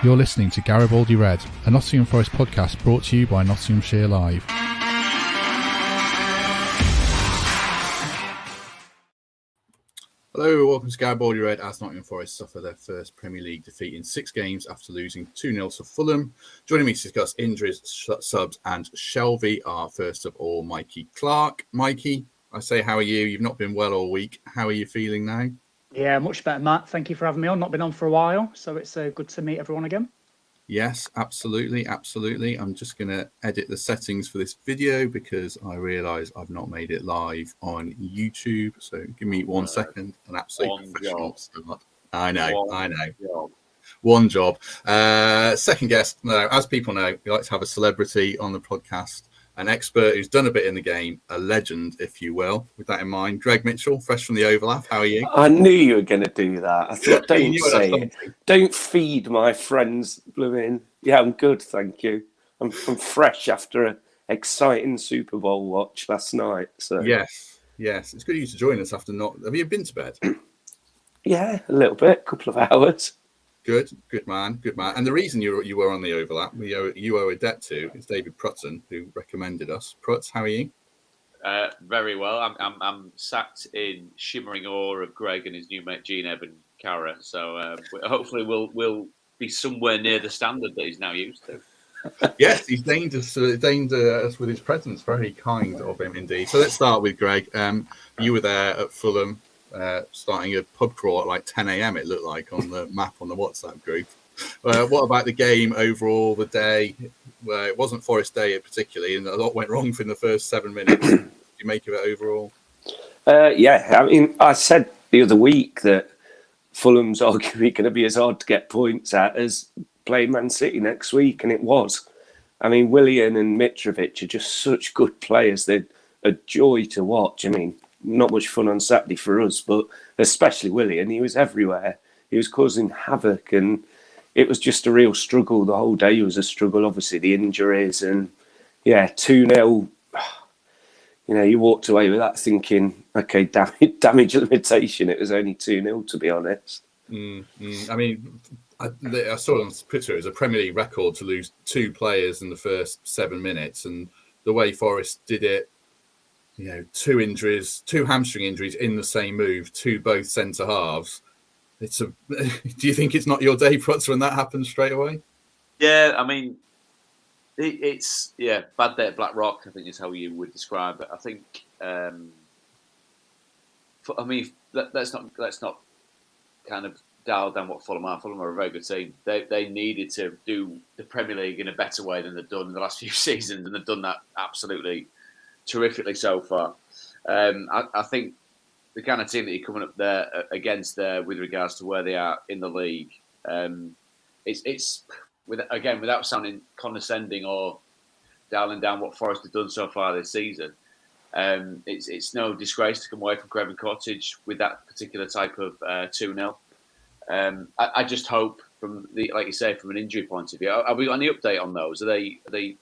You're listening to Garibaldi Red, a Nottingham Forest podcast brought to you by Nottinghamshire Live. Hello, welcome to Garibaldi Red as Nottingham Forest suffer their first Premier League defeat in 6 games after losing 2-0 to Fulham. Joining me to discuss injuries, subs and Shelby are first of all Mikey Clarke. Mikey, I say how are you? You've not been well all week. How are you feeling now? Yeah, much better, Matt. Thank you for having me on. Not been on for a while, so it's good to meet everyone again. Yes, absolutely. I'm just going to edit the settings for this video because I realise I've not made it live on YouTube. So give me 1 second. An absolute professional start. I know. One job. Second guest. No, as people know, we like to have a celebrity on the podcast, an expert who's done a bit in the game, a legend, if you will. With that in mind, Greg Mitchell, fresh from the overlap. How are you? I knew you were going to do that. I thought, don't say it. Don't feed my friends blooming. Yeah, I'm good, thank you. I'm fresh after an exciting Super Bowl watch last night. So yes, it's good of you to join us after not. Have you been to bed? Yeah, a little bit, a couple of hours. Good man. And the reason you were on the overlap, you owe a debt to is David Prutton, who recommended us. Prutz, how are you? Very well. I'm sat in shimmering awe of Greg and his new mate Gene Evan Cara. So hopefully we'll be somewhere near the standard that he's now used to. Yes, he's deigned us with his presence. Very kind of him indeed. So let's start with Greg. You were there at Fulham. Starting a pub crawl at like 10 a.m. it looked like on the map on the WhatsApp group. What about the game overall, the day? It wasn't Forest Day particularly, and a lot went wrong in the first 7 minutes. What do you make of it overall? Yeah, I mean, I said the other week that Fulham's arguably going to be as hard to get points at as playing Man City next week, and it was. I mean, Willian and Mitrovic are just such good players. They're a joy to watch. I mean, not much fun on Saturday for us, but especially Willian. He was everywhere. He was causing havoc, and it was just a real struggle. The whole day was a struggle. Obviously, the injuries, and 2-0. You know, you walked away with that thinking, okay, damage limitation. It was only 2-0, to be honest. I mean, I saw on Twitter it was a Premier League record to lose 2 players in the first 7 minutes, and the way Forest did it. 2 injuries, 2 hamstring injuries in the same move to both centre halves. Do you think it's not your day, Prutz, when that happens straight away? Yeah, I mean, it's bad day at Black Rock, I think is how you would describe it. I think, let's not kind of dial down what Fulham are. Fulham are a very good team. They needed to do the Premier League in a better way than they've done in the last few seasons, and they've done that absolutely terrifically so far. I think the kind of team that you're coming up there against there with regards to where they are in the league, it's without sounding condescending or dialing down what Forest have done so far this season. It's no disgrace to come away from Craven Cottage with that particular type of 2-0. I just hope like you say, from an injury point of view, have we got any update on those? Are they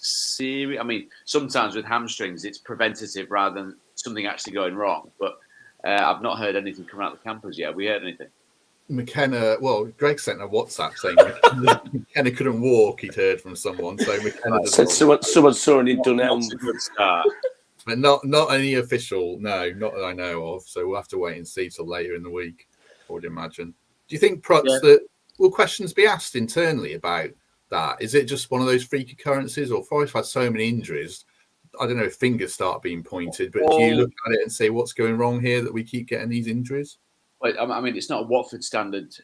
serious? I mean, sometimes with hamstrings, it's preventative rather than something actually going wrong. But I've not heard anything coming out of the campus yet. Have we heard anything? McKenna, Greg sent a WhatsApp saying McKenna couldn't walk. He'd heard from someone. So McKenna said someone saw and he'd done it. That's a good start. But not any official. No, not that I know of. So we'll have to wait and see till later in the week, I would imagine. Do you think, Prutz, that will questions be asked internally about that? Is it just one of those freak occurrences, or Forest had so many injuries? I don't know if fingers start being pointed, but do you look at it and say what's going wrong here that we keep getting these injuries? I mean, it's not a Watford standard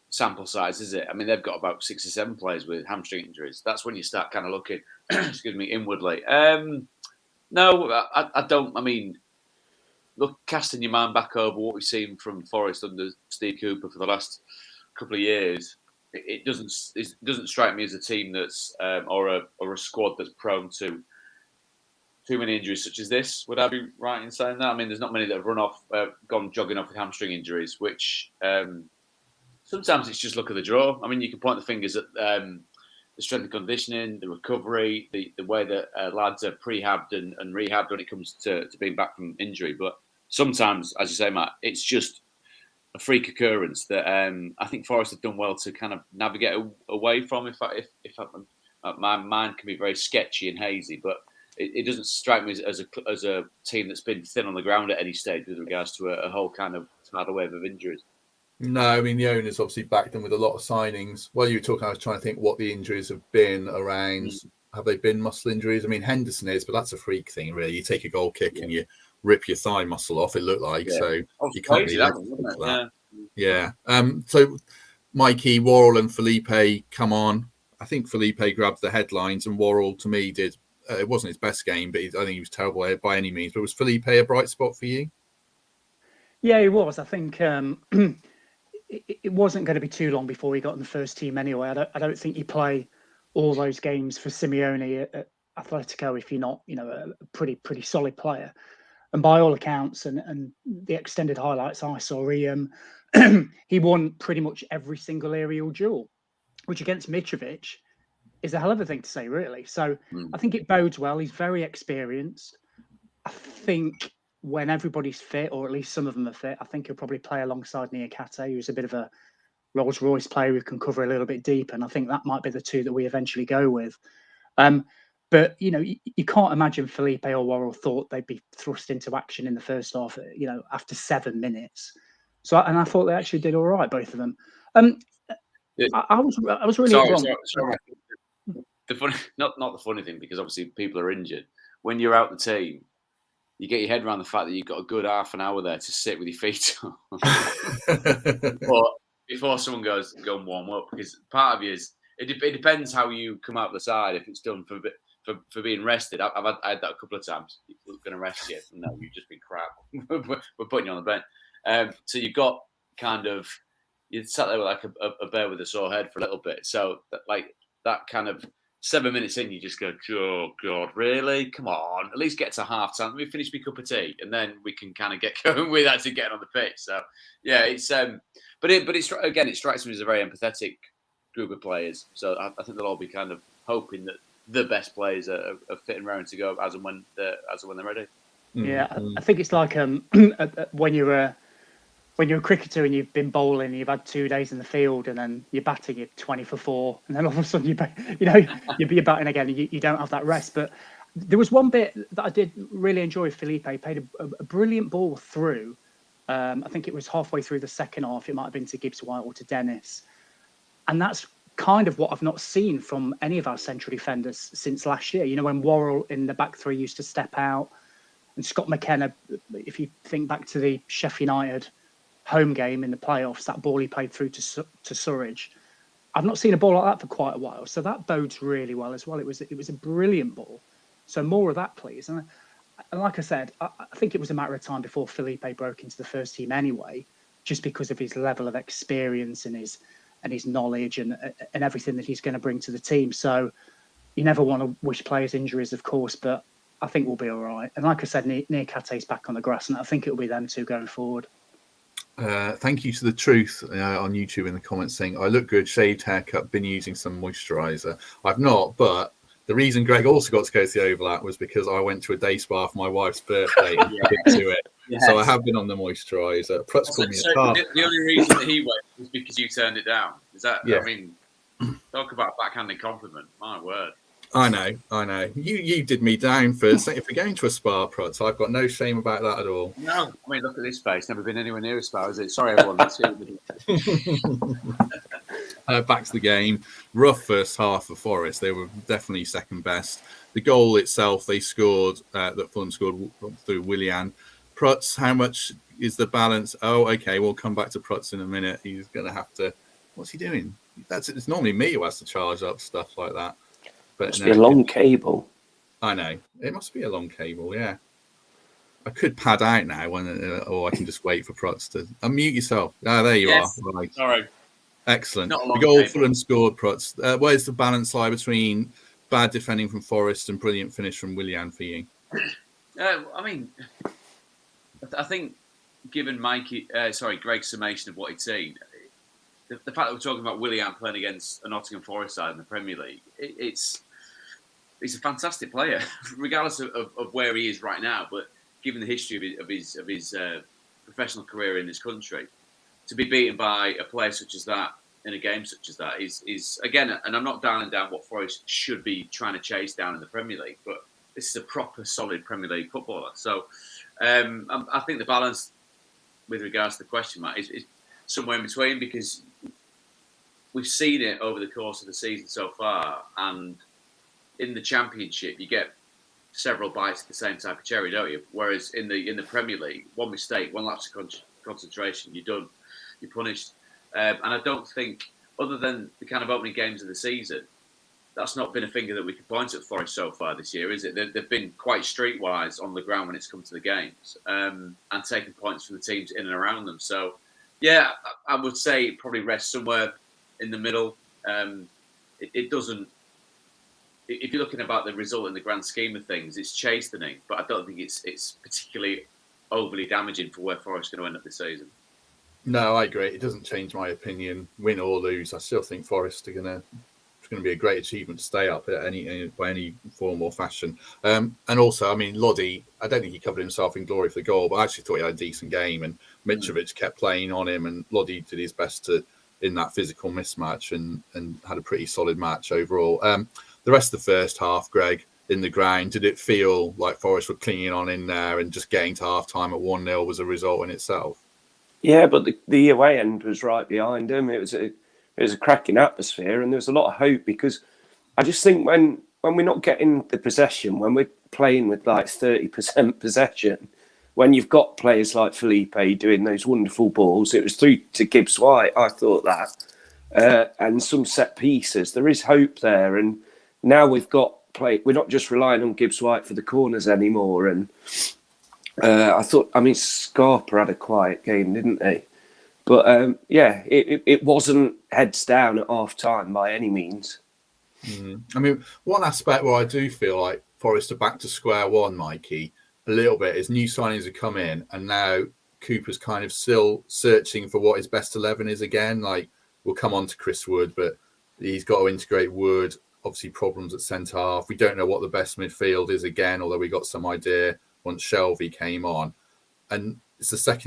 sample size, is it? I mean, they've got about 6 or 7 players with hamstring injuries. That's when you start kind of looking, inwardly. No, I don't. I mean, look, casting your mind back over what we've seen from Forest under Steve Cooper for the last couple of years. It doesn't strike me as a team that's or a squad that's prone to too many injuries such as this. Would I be right in saying that? I mean, there's not many that have gone jogging off with hamstring injuries, which sometimes it's just luck of the draw. I mean, you can point the fingers at the strength and conditioning, the recovery, the way that lads are prehabbed and rehabbed when it comes to being back from injury. But sometimes, as you say, Matt, it's just freak occurrence that I think Forest have done well to kind of navigate away from. My mind can be very sketchy and hazy, but it doesn't strike me as a team that's been thin on the ground at any stage with regards to a whole kind of tidal wave of injuries. No, I mean, the owners obviously backed them with a lot of signings. While you were talking, I was trying to think what the injuries have been around. Have they been muscle injuries? I mean, Henderson is, but that's a freak thing, really. You take a goal kick and you rip your thigh muscle off, it looked like. So you can't really that. Yeah. So Mikey, Worrell and Felipe come on. I think Felipe grabbed the headlines and Worrell, to me, did. It wasn't his best game, but I think he was terrible by any means. But was Felipe a bright spot for you? Yeah, he was. I think it wasn't going to be too long before he got in the first team anyway. I don't think you play all those games for Simeone at Atletico if you're not, a pretty solid player. And by all accounts and the extended highlights I saw, he won pretty much every single aerial duel, which against Mitrovic is a hell of a thing to say, really. So I think it bodes well. He's very experienced. I think when everybody's fit, or at least some of them are fit, I think he'll probably play alongside Niakate, who's a bit of a Rolls-Royce player who can cover a little bit deep. And I think that might be the two that we eventually go with. But, you can't imagine Felipe or Worrell thought they'd be thrust into action in the first half, after 7 minutes. So, and I thought they actually did all right, both of them. I was really sorry. The funny, not the funny thing, because obviously people are injured. When you're out the team, you get your head around the fact that you've got a good half an hour there to sit with your feet on. But before someone go and warm up, because part of you is it depends how you come out the side. If it's done for being rested, I had that a couple of times. We're going to rest you. No, you've just been crap. We're putting you on the bench. So you've got kind of you sat there with like a bear with a sore head for a little bit. So that kind of 7 minutes in, you just go, oh God, really? Come on, at least get to half time. Let me finish my cup of tea, and then we can kind of get going with actually getting on the pitch. So yeah, it's but it strikes me as a very empathetic group of players. So I think they'll all be kind of hoping that the best players are fit and raring to go as and when they're ready. Yeah, I think it's like when you're a cricketer and you've been bowling, and you've had 2 days in the field, and then you're batting, you're 20 for 4, and then all of a sudden you're batting again, and you don't have that rest. But there was one bit that I did really enjoy. Felipe played a brilliant ball through. I think it was halfway through the second half. It might have been to Gibbs White or to Dennis, and that's kind of what I've not seen from any of our central defenders since last year. When Worrell in the back three used to step out, and Scott McKenna, if you think back to the Sheffield United home game in the playoffs, that ball he played through to Surridge. I've not seen a ball like that for quite a while, so that bodes really well as well. It was a brilliant ball, so more of that, please. And like I said, I think it was a matter of time before Felipe broke into the first team anyway, just because of his level of experience and his knowledge and everything that he's going to bring to the team. So you never want to wish players injuries, of course, but I think we'll be all right. And like I said, Niakate's back on the grass, and I think it'll be them two going forward. Thank you to the truth on YouTube in the comments saying I look good, shaved haircut, been using some moisturizer. I've not, but the reason Greg also got to go to the overlap was because I went to a day spa for my wife's birthday and to it. Yes. So I have been on the moisturizer. The only reason that he went was because you turned it down. Is that? Yeah. I mean, talk about backhanded compliment. My word. I know. You did me down for going to a spa, Prutz. I've got no shame about that at all. No, I mean, look at this space. Never been anywhere near a spa, is it? Sorry, everyone. Back to the game. Rough first half for Forest. They were definitely second best. The goal itself, they scored, that Fulham scored through Willian. Prutz, how much is the balance? Oh, okay, we'll come back to Prutz in a minute. He's going to have to... What's he doing? It's normally me who has to charge up stuff like that. But it must be a long cable. I know. It must be a long cable, yeah. I could pad out now, or I can just wait for Prutz to... Unmute yourself. Ah, there you are. Right. Sorry. Excellent. The goal Fulham scored, Prutz. Where's the balance lie between bad defending from Forest and brilliant finish from Willian for you? I mean, I think given Greg's summation of what he'd seen, the fact that we're talking about Willian playing against a Nottingham Forest side in the Premier League, he's a fantastic player, regardless of where he is right now. But given the history of his professional career in this country, to be beaten by a player such as that in a game such as that is again, and I'm not dialing down what Forest should be trying to chase down in the Premier League, but this is a proper solid Premier League footballer. So I think the balance with regards to the question, Matt, is somewhere in between, because we've seen it over the course of the season so far, and in the Championship you get several bites at the same type of cherry, don't you? Whereas in the Premier League, one mistake, one lapse of concentration, you're done, you're punished. And I don't think, other than the kind of opening games of the season, that's not been a finger that we can point at Forest so far this year, is it? They've been quite streetwise on the ground when it's come to the games, and taking points from the teams in and around them. So, yeah, I would say it probably rests somewhere in the middle. It doesn't. If you're looking about the result in the grand scheme of things, it's chastening, but I don't think it's particularly overly damaging for where Forest are going to end up this season. No, I agree. It doesn't change my opinion, win or lose. I still think Forest are going to. It's going to be a great achievement to stay up by any form or fashion. And also, I mean, Lodi, I don't think he covered himself in glory for the goal, but I actually thought he had a decent game. And Mitrovic kept playing on him, and Lodi did his best in that physical mismatch and had a pretty solid match overall. The rest of the first half, Greg, in the ground, did it feel like Forest were clinging on in there and just getting to half time at 1-0 was a result in itself? Yeah, but the away end was right behind him. It was a cracking atmosphere, and there was a lot of hope, because I just think when we're not getting the possession, when we're playing with like 30% possession, when you've got players like Felipe doing those wonderful balls, it was through to Gibbs White, I thought that, and some set pieces, there is hope there. And now we've got we're not just relying on Gibbs White for the corners anymore. And Scarpa had a quiet game, didn't he? But it wasn't heads down at half time by any means. I mean, one aspect where I do feel like Forest are back to square one, Mikey, a little bit, is new signings have come in, and now Cooper's kind of still searching for what his best 11 is again. Like, we'll come on to Chris Wood, but he's got to integrate Wood. Obviously, problems at centre half. We don't know what the best midfield is again, although we got some idea once Shelvey came on. And it's at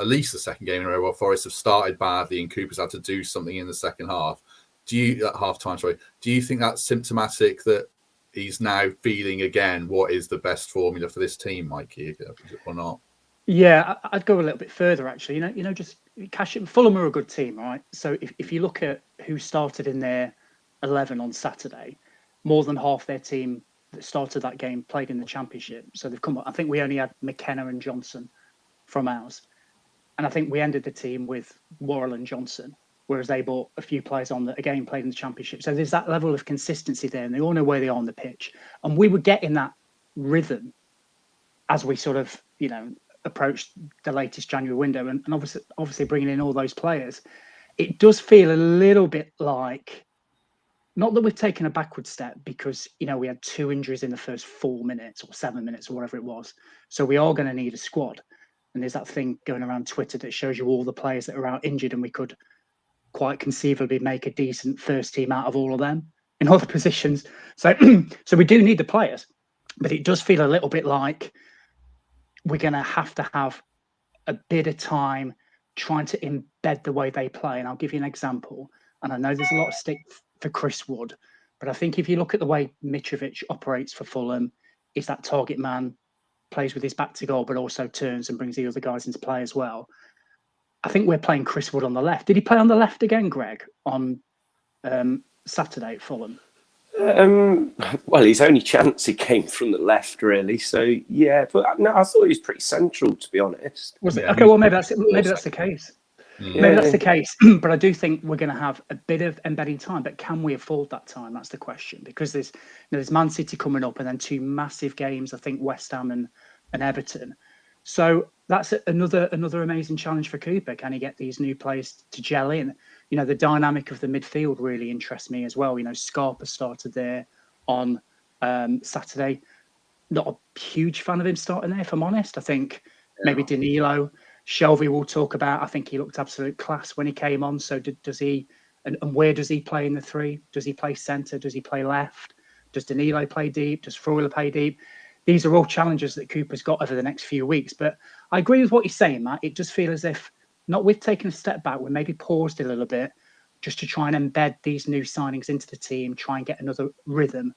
least the second game in a row where Forest have started badly and Cooper's had to do something in the second half. Do you think that's symptomatic that he's now feeling again what is the best formula for this team, Mikey, or not? Yeah, I'd go a little bit further, actually. Just cash it. Fulham are a good team, right? So if you look at who started in their 11 on Saturday, more than half their team that started that game played in the Championship. So they've come up. I think we only had McKenna and Johnson from ours. And I think we ended the team with Worrell and Johnson, whereas they brought a few players on that, again, played in the Championship. So there's that level of consistency there, and they all know where they are on the pitch. And we were getting that rhythm as we sort of, approached the latest January window. And obviously bringing in all those players, it does feel a little bit like, not that we've taken a backward step, because, we had 2 injuries in the first 4 minutes or 7 minutes or whatever it was. So we are going to need a squad. And there's that thing going around Twitter that shows you all the players that are out injured, and we could quite conceivably make a decent first team out of all of them in all the positions. So we do need the players, but it does feel a little bit like we're going to have a bit of time trying to embed the way they play. And I'll give you an example. And I know there's a lot of stick for Chris Wood, but I think if you look at the way Mitrovic operates for Fulham, is that target man, plays with his back to goal, but also turns and brings the other guys into play as well. I think we're playing Chris Wood on the left. Did he play on the left again, Greg, on Saturday at Fulham? Well, his only chance he came from the left, really. So yeah, but no, I thought he was pretty central, to be honest. Was it? Okay, well maybe that's the case. Yeah. Maybe that's the case, but I do think we're going to have a bit of embedding time. But can we afford that time? That's the question, because there's Man City coming up, and then 2 massive games. I think West Ham and Everton. So that's another amazing challenge for Cooper. Can he get these new players to gel in? The dynamic of the midfield really interests me as well. Scarpa started there on Saturday. Not a huge fan of him starting there, if I'm honest. I think maybe Danilo. Shelvey will talk about. I think he looked absolute class when he came on. So does he? And where does he play in the 3? Does he play centre? Does he play left? Does Danilo play deep? Does Freuler play deep? These are all challenges that Cooper's got over the next few weeks. But I agree with what you're saying, Matt. It does feel as if not with taking a step back, we maybe paused a little bit just to try and embed these new signings into the team, try and get another rhythm.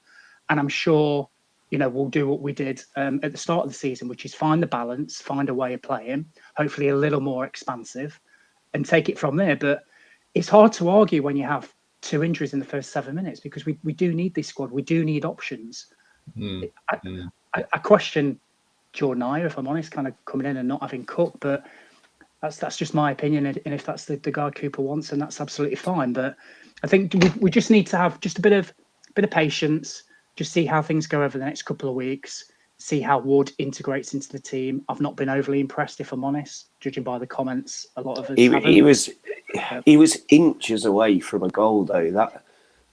And I'm sure, we'll do what we did at the start of the season, which is find the balance, find a way of playing, hopefully a little more expansive, and take it from there. But it's hard to argue when you have 2 injuries in the first 7 minutes, because we do need this squad. We do need options. I question Jordan Ayew, if I'm honest, kind of coming in and not having Cook, but that's just my opinion. And if that's the guy Cooper wants, then that's absolutely fine. But I think we just need to have just a bit of patience, just see how things go over the next couple of weeks, see how Wood integrates into the team. I've not been overly impressed, if I'm honest, judging by the comments. A lot of us he was inches away from a goal, though.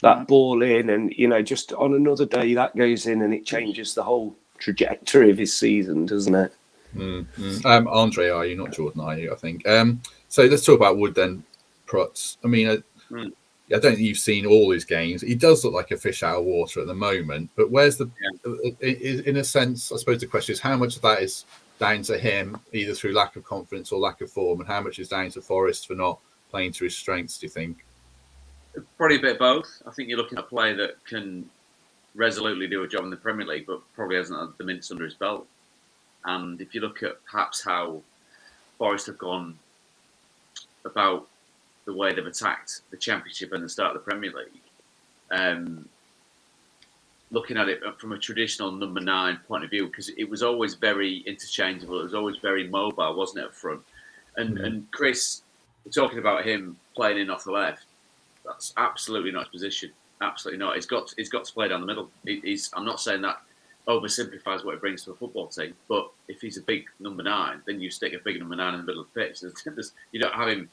That ball in, and just on another day that goes in, and it changes the whole trajectory of his season, doesn't it? Andre, are you not Jordan? Are you? I think. So let's talk about Wood then, Prutz. I mean, I don't think you've seen all his games. He does look like a fish out of water at the moment. But where's in a sense, I suppose the question is how much of that is down to him, either through lack of confidence or lack of form, and how much is down to Forest for not playing to his strengths, do you think? Probably a bit of both. I think you're looking at a player that can resolutely do a job in the Premier League, but probably hasn't had the minutes under his belt. And if you look at perhaps how Forest have gone about the way they've attacked the Championship and the start of the Premier League, looking at it from a traditional number 9 point of view, because it was always very interchangeable, it was always very mobile, wasn't it, up front? And Chris, we're talking about him playing in off the left. That's absolutely not his position. Absolutely not. He's got to play down the middle. I'm not saying that oversimplifies what it brings to a football team, but if he's a big number 9, then you stick a big number 9 in the middle of the pitch. You don't have him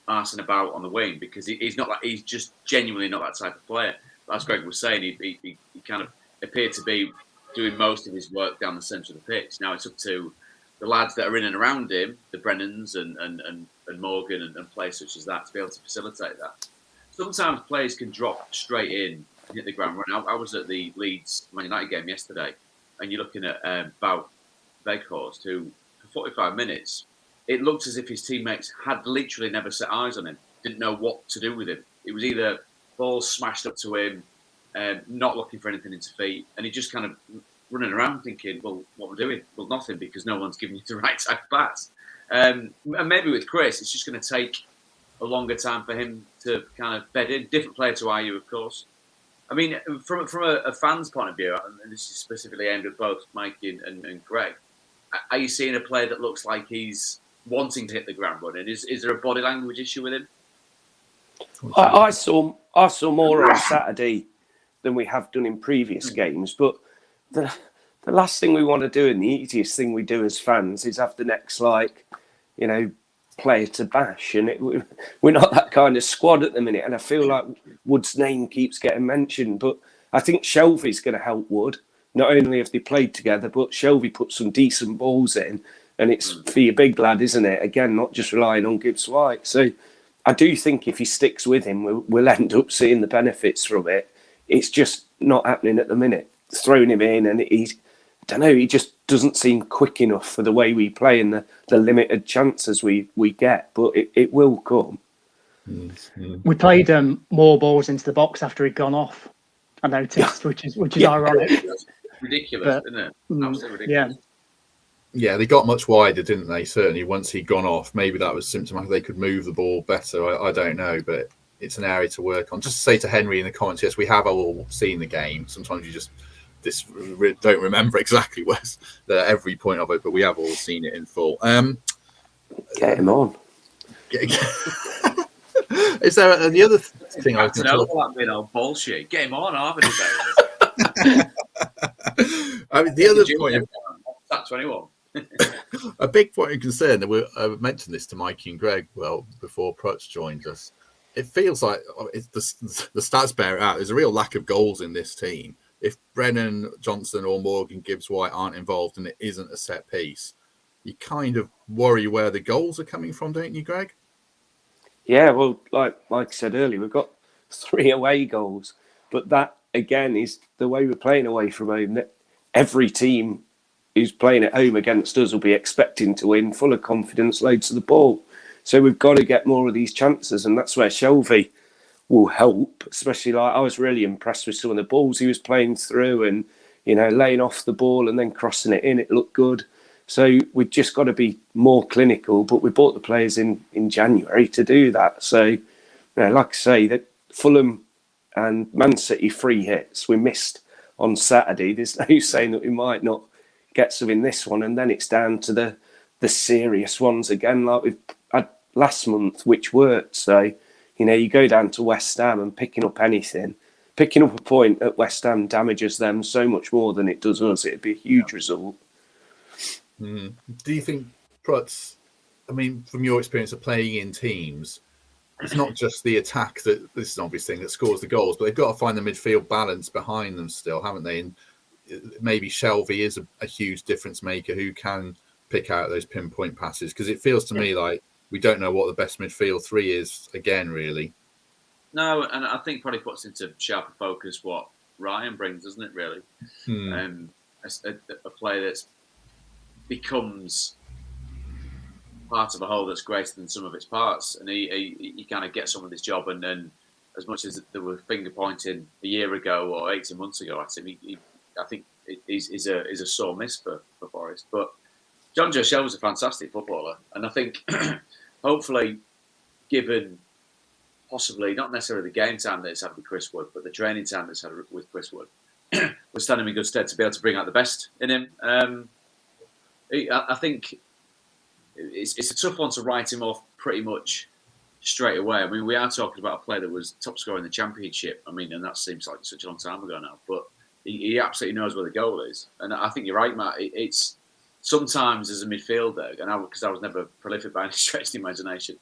arsing about on the wing, because he's not like, he's just genuinely not that type of player. But as Greg was saying, he kind of appeared to be doing most of his work down the centre of the pitch. Now it's up to the lads that are in and around him, the Brennans and Morgan and players such as that, to be able to facilitate that. Sometimes players can drop straight in and hit the ground running. I was at the Leeds Man United game yesterday, and you're looking at Wout Weghorst, who for 45 minutes, it looked as if his teammates had literally never set eyes on him, didn't know what to do with him. It was either balls smashed up to him, not looking for anything into feet, and he just kind of running around thinking, well, what am I doing? Well, nothing, because no one's giving you the right type of pass. And maybe with Chris, it's just going to take a longer time for him to kind of bed in. Different player to Ayew, of course. I mean, from a fan's point of view, and this is specifically aimed at both Mikey and Greg, are you seeing a player that looks like he's wanting to hit the ground running? Is there a body language issue with him? I saw more on Saturday than we have done in previous games, but the last thing we want to do, and the easiest thing we do as fans, is have the next player to bash, and we're not that kind of squad at the minute. And I feel like Wood's name keeps getting mentioned, but I think Shelvey's going to help Wood. Not only have they played together, but Shelvey put some decent balls in, and it's for your big lad, isn't it? Again, not just relying on Gibbs White. So I do think if he sticks with him, we'll end up seeing the benefits from it. It's just not happening at the minute. Thrown him in, and he just doesn't seem quick enough for the way we play and the limited chances we get. But it will come. We played more balls into the box after he'd gone off, I noticed, which is ironic. Ridiculous, isn't it? Absolutely ridiculous. Yeah, they got much wider, didn't they? Certainly, once he'd gone off, maybe that was symptomatic. They could move the ball better. I don't know, but it's an area to work on. Just to say to Henry in the comments, yes, we have all seen the game. Sometimes you just don't remember exactly every point of it, but we have all seen it in full. Get him on. Is there the other thing I was going to talk about? Being all bullshit. Get him on, haven't you, I mean, the other point. That's 21. A big point of concern, I mentioned this to Mikey and Greg, before Prutz joined us. It feels like the stats bear it out. There's a real lack of goals in this team. If Brennan, Johnson or Morgan, Gibbs White aren't involved and it isn't a set piece, you kind of worry where the goals are coming from, don't you, Greg? Yeah, well, like I said earlier, we've got 3 away goals. But that, again, is the way we're playing away from home. Every team who's playing at home against us will be expecting to win, full of confidence, loads of the ball. So we've got to get more of these chances, and that's where Shelby will help. Especially, like, I was really impressed with some of the balls he was playing through, and laying off the ball and then crossing it in. It looked good. So we've just got to be more clinical. But we bought the players in January to do that. So, like I say, that Fulham and Man City free hits we missed on Saturday. There's no saying that we might not get some in this one, and then it's down to the serious ones again, like we've had last month, which worked. So, you go down to West Ham and picking up a point at West Ham damages them so much more than it does us. It'd be a huge result. Do you think, Prutz, I mean, from your experience of playing in teams, it's not just the attack that this is an obvious thing that scores the goals, but they've got to find the midfield balance behind them still, haven't they? And maybe Shelby is a huge difference maker who can pick out those pinpoint passes, because it feels to me like we don't know what the best midfield three is again, really. No, and I think probably puts into sharper focus what Ryan brings, doesn't it, really? A player that becomes part of a whole that's greater than some of its parts, and he kind of gets on with his job. And then, as much as there were finger pointing a year ago or 18 months ago at him, I think he's a sore miss for Forest. But John Joe Shelby's a fantastic footballer, and I think hopefully, given possibly not necessarily the game time that it's had with Chris Wood, but the training time that's had with Chris Wood, we're standing in good stead to be able to bring out the best in him. I think it's a tough one to write him off pretty much straight away. I mean, we are talking about a player that was top scorer in the Championship. I mean, and that seems like such a long time ago now, but he absolutely knows where the goal is. And I think you're right, Matt. It's sometimes as a midfielder, and because I was never prolific by any stretch of the imagination,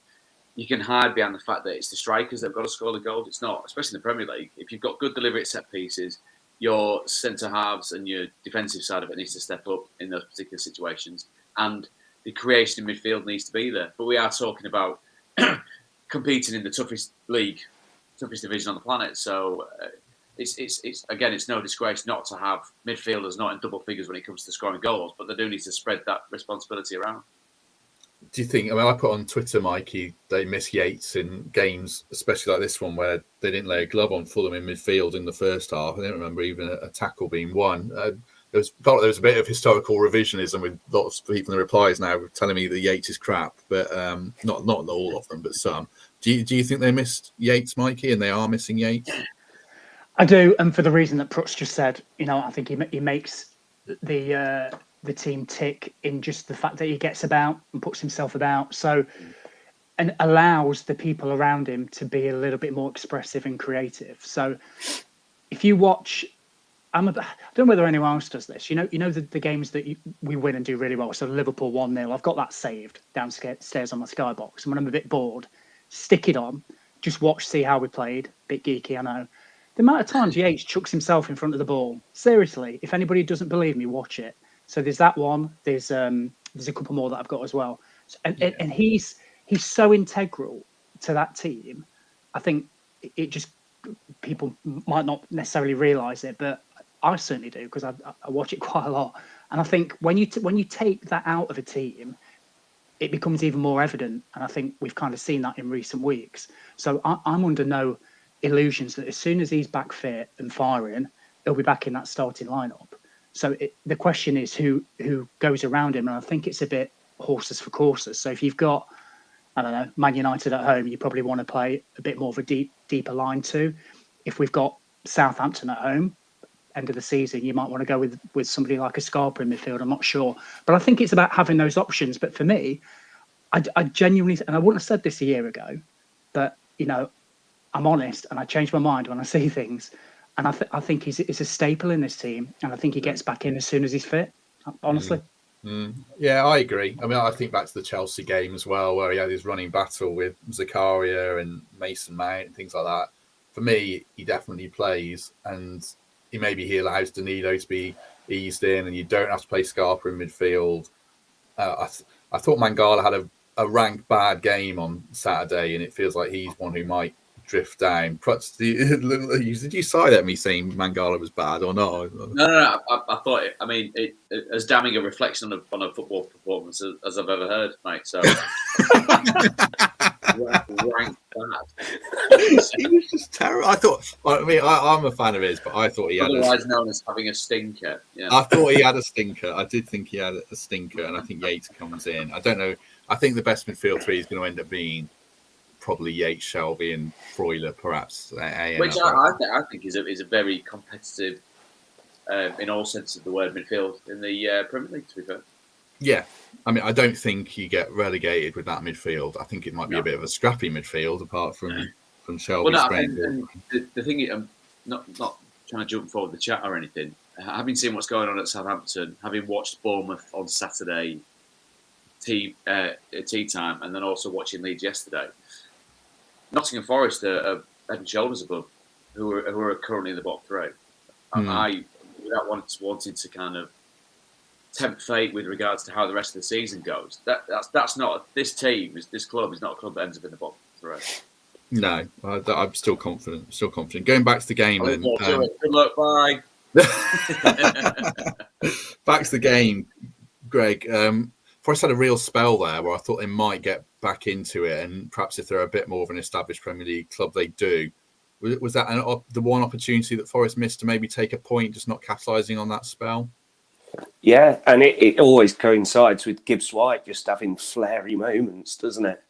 you can hide behind the fact that it's the strikers that have got to score the goals. It's not, especially in the Premier League. If you've got good delivery at set pieces, your centre halves and your defensive side of it needs to step up in those particular situations, and the creation in midfield needs to be there. But we are talking about competing in the toughest league, toughest division on the planet. So it's no disgrace not to have midfielders not in double figures when it comes to scoring goals, but they do need to spread that responsibility around. Do you think, I mean, I put on Twitter, Mikey, they miss Yates in games, especially like this one, where they didn't lay a glove on Fulham in midfield in the first half. I don't remember even a tackle being won. There was a bit of historical revisionism with lots of people in the replies now telling me that Yates is crap, but not all of them, but some. Do you think they missed Yates, Mikey, and they are missing Yates? I do, and for the reason that Prutz just said, I think he makes the team tick in just the fact that he gets about and puts himself about, so and allows the people around him to be a little bit more expressive and creative. So if you watch, I don't know whether anyone else does this. The games that we win and do really well. So Liverpool 1-0, I've got that saved downstairs on my Skybox, and when I'm a bit bored, stick it on, just watch, see how we played. Bit geeky, I know. The amount of times Yates chucks himself in front of the ball. Seriously, if anybody doesn't believe me, watch it. So there's that one. There's a couple more that I've got as well. And he's so integral to that team. I think it just, people might not necessarily realise it, but I certainly do, because I watch it quite a lot. And I think when you take that out of a team, it becomes even more evident. And I think we've kind of seen that in recent weeks. So I'm under no illusions that as soon as he's back fit and firing, he'll be back in that starting lineup. So the question is who goes around him, and I think it's a bit horses for courses. So if you've got, I don't know, Man United at home, you probably want to play a bit more of a deeper line too. If we've got Southampton at home, end of the season, you might want to go with somebody like a Scarpa in midfield. I'm not sure, but I think it's about having those options. But for me, I genuinely, and I wouldn't have said this a year ago, but I'm honest, and I change my mind when I see things. And I think he's a staple in this team, and I think he gets back in as soon as he's fit, honestly. Yeah, I agree. I mean, I think back to the Chelsea game as well, where he had his running battle with Zakaria and Mason Mount and things like that. For me, he definitely plays, and he allows Danilo to be eased in, and you don't have to play Scarpa in midfield. I thought Mangala had a rank bad game on Saturday, and it feels like he's one who might drift down. Prutz, did you side at me saying Mangala was bad or not? No. I thought it. I mean, it as damning a reflection on a football performance as I've ever heard, mate. So Rank bad. He was just terrible. I'm a fan of his, but I thought he had otherwise known as having a stinker. Yeah. I thought he had a stinker. I did think he had a stinker, and I think Yates comes in. I don't know. I think the best midfield three is going to end up being probably Yates, Shelby, and Freuler, perhaps. Which I think is a very competitive, in all senses of the word, midfield in the Premier League, to be fair. Yeah. I mean, I don't think you get relegated with that midfield. I think it might be a bit of a scrappy midfield, apart from Shelby. Well, no, the thing, I'm not trying to jump forward the chat or anything. Having seen what's going on at Southampton, having watched Bournemouth on Saturday tea time, and then also watching Leeds yesterday, Nottingham Forest are head and shoulders above who are currently in the bottom three. I, without wanting to kind of tempt fate with regards to how the rest of the season goes, that's not this team. This club is not a club that ends up in the bottom three. No, I'm still confident. Going back to the game, then. Good luck. Bye. Back to the game, Greg. Forest had a real spell there where I thought they might get back into it, and perhaps if they're a bit more of an established Premier League club, they do. Was that the one opportunity that Forest missed to maybe take a point, just not capitalising on that spell? Yeah, and it always coincides with Gibbs White just having flary moments, doesn't it?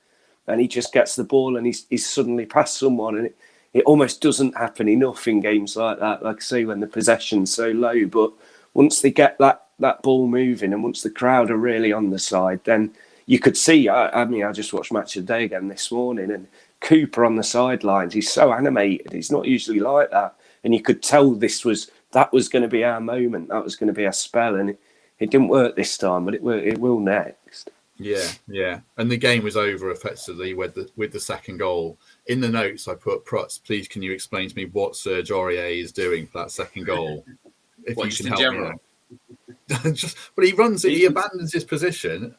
And he just gets the ball and he's suddenly past someone, and it almost doesn't happen enough in games like that. Like I say, when the possession's so low, but once they get that ball moving and once the crowd are really on the side, then you could see. I mean, I just watched Match of the Day again this morning, and Cooper on the sidelines, he's so animated. He's not usually like that, and you could tell that was going to be our moment. That was going to be our spell, and it didn't work this time, but it will next. Yeah. And the game was over effectively with the second goal. In the notes, I put, Prutz, please can you explain to me what Serge Aurier is doing for that second goal? If you can help me out. But he abandons his position,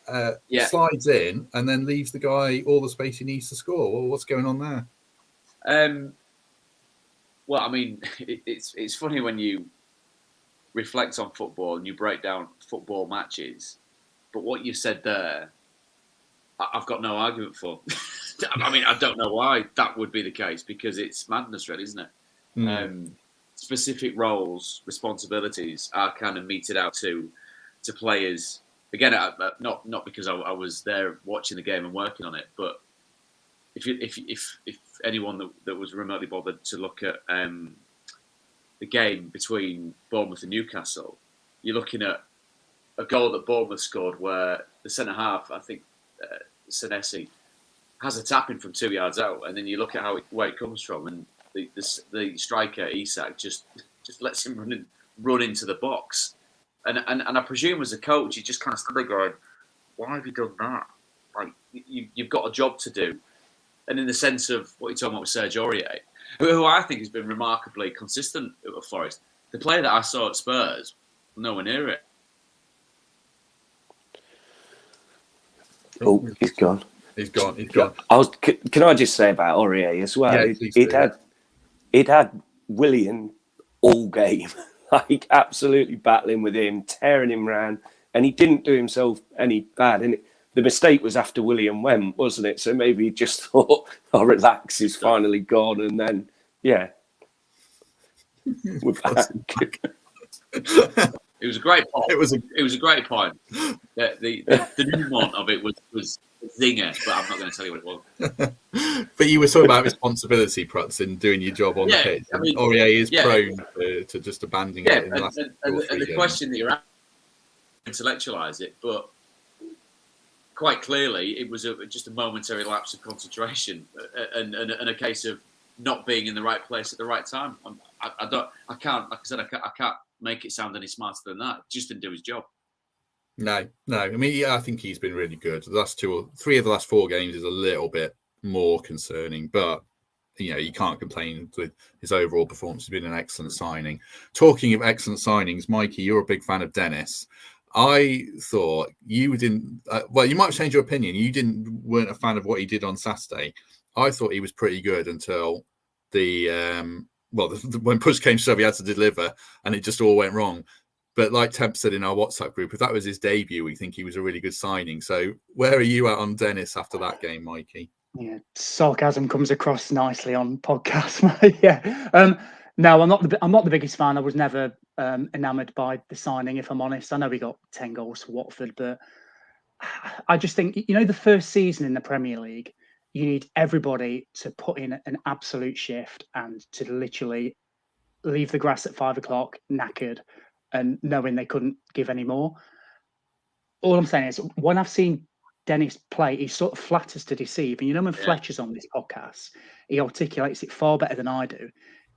slides in, and then leaves the guy all the space he needs to score. Well, what's going on there? Well, I mean, it's funny when you reflect on football and you break down football matches, but what you said there, I've got no argument for. I mean, I don't know why that would be the case, because it's madness, really, isn't it? Specific roles, responsibilities are kind of meted out to players. Again, not because I was there watching the game and working on it, but if anyone that was remotely bothered to look at the game between Bournemouth and Newcastle, you're looking at a goal that Bournemouth scored where the centre half, I think Senesi, has a tap in from 2 yards out, and then you look at where it comes from, and the striker Isak just lets him run into the box, and I presume as a coach you just kind of stood there going, why have you done that? Like you've got a job to do. And in the sense of what you're talking about with Serge Aurier, who I think has been remarkably consistent at Forest, the player that I saw at Spurs, nowhere near it. Oh, he's gone. He's gone. Can I just say about Aurier as well? Yeah, it had Willian all game, like absolutely battling with him, tearing him round, and he didn't do himself any bad. And the mistake was after William went, wasn't it? So maybe he just thought, "Oh, relax, he's finally gone," and then we're back. It was a great point. It was a great point. The nuance of it was zinger, but I'm not going to tell you what it was. But you were talking about responsibility, Prutz, in doing your job on the pitch. I mean, Aurier is prone to just abandoning it in the last and the question that you're asking, intellectualise it, but quite clearly it was just a momentary lapse of concentration and a case of not being in the right place at the right time. I can't make it sound any smarter than that. Just didn't do his job. No. I mean, I think he's been really good. The last 2 or 3 of the last 4 games is a little bit more concerning, but you can't complain with his overall performance. He's been an excellent signing. Talking of excellent signings, Mikey, you're a big fan of Dennis. I thought you didn't. You might have changed your opinion. You weren't a fan of what he did on Saturday. I thought he was pretty good until when push came to shove, he had to deliver, and it just all went wrong. But like Temp said in our WhatsApp group, if that was his debut, we think he was a really good signing. So where are you at on Dennis after that game, Mikey? Yeah, sarcasm comes across nicely on podcasts. Yeah. No, I'm not the biggest fan. I was never enamoured by the signing, if I'm honest. I know we got 10 goals for Watford, but I just think, the first season in the Premier League, you need everybody to put in an absolute shift and to literally leave the grass at 5 o'clock knackered and knowing they couldn't give any more. All I'm saying is, when I've seen Dennis play, he sort of flatters to deceive. And when Fletcher's on this podcast, he articulates it far better than I do,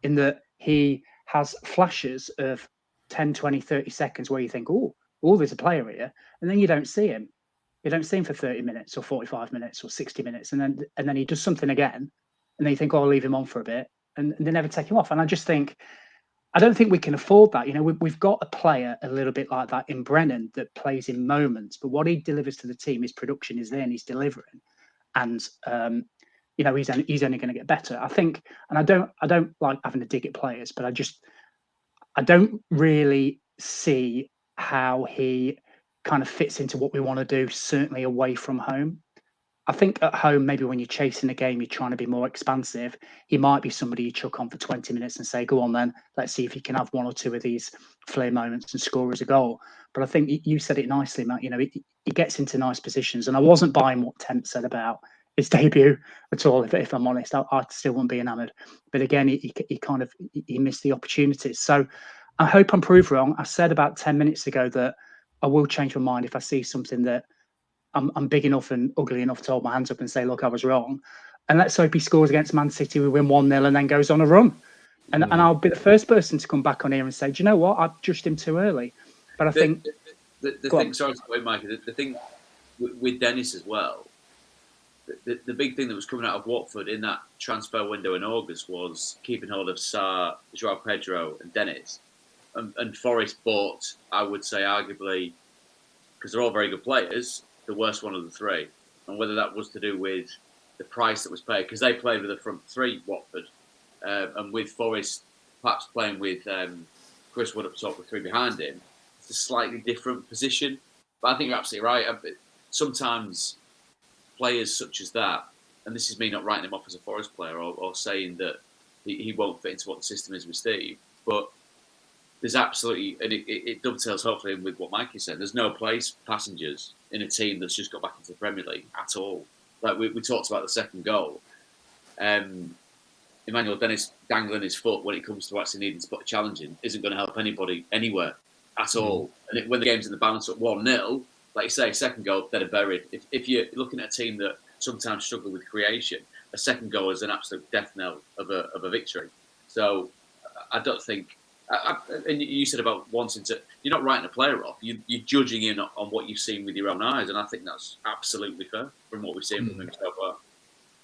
in that he has flashes of 10, 20, 30 seconds where you think, oh, there's a player here. And then you don't see him. You don't see him for 30 minutes or 45 minutes or 60 minutes. And then he does something again. And then you think, oh, I'll leave him on for a bit. And they never take him off. And I just think, I don't think we can afford that. We've got a player a little bit like that in Brennan that plays in moments, but what he delivers to the team, his production is there and he's delivering. And, he's only going to get better. I think, and I don't like having a dig at players, but I don't really see how he kind of fits into what we want to do, certainly away from home. I think at home, maybe when you're chasing a game, you're trying to be more expansive. He might be somebody you chuck on for 20 minutes and say, go on then, let's see if you can have one or two of these flair moments and score as a goal. But I think you said it nicely, Matt. He gets into nice positions. And I wasn't buying what Temp said about his debut at all, if I'm honest. I still wouldn't be enamoured. But again, he missed the opportunities. So I hope I'm proved wrong. I said about 10 minutes ago that I will change my mind if I see something that I'm big enough and ugly enough to hold my hands up and say, look, I was wrong. And let's hope he scores against Man City, we win 1-0 and then goes on a run. And I'll be the first person to come back on here and say, do you know what? I judged him too early. But I think... The thing, sorry to wait, Mike, the thing with Dennis as well, the big thing that was coming out of Watford in that transfer window in August was keeping hold of Sarr, Joao Pedro and Dennis. And Forest bought, I would say, arguably, because they're all very good players, the worst one of the three. And whether that was to do with the price that was paid, because they played with a front three, Watford, and with Forest perhaps playing with Chris Wood up top with three behind him, it's a slightly different position. But I think you're absolutely right. Sometimes players such as that, and this is me not writing him off as a Forest player or saying that he won't fit into what the system is with Steve, but there's absolutely, and it dovetails hopefully with what Mikey said, there's no place for passengers in a team that's just got back into the Premier League at all. Like we talked about the second goal. Emmanuel Dennis dangling his foot when it comes to actually needing to put a challenge in isn't going to help anybody anywhere at all. And when the game's in the balance at 1-0, like you say, second goal, they're buried. If you're looking at a team that sometimes struggle with creation, a second goal is an absolute death knell of a victory. So I don't think... and you said about wanting to... You're not writing a player off. You're judging in on what you've seen with your own eyes, and I think that's absolutely fair from what we've seen from him so far.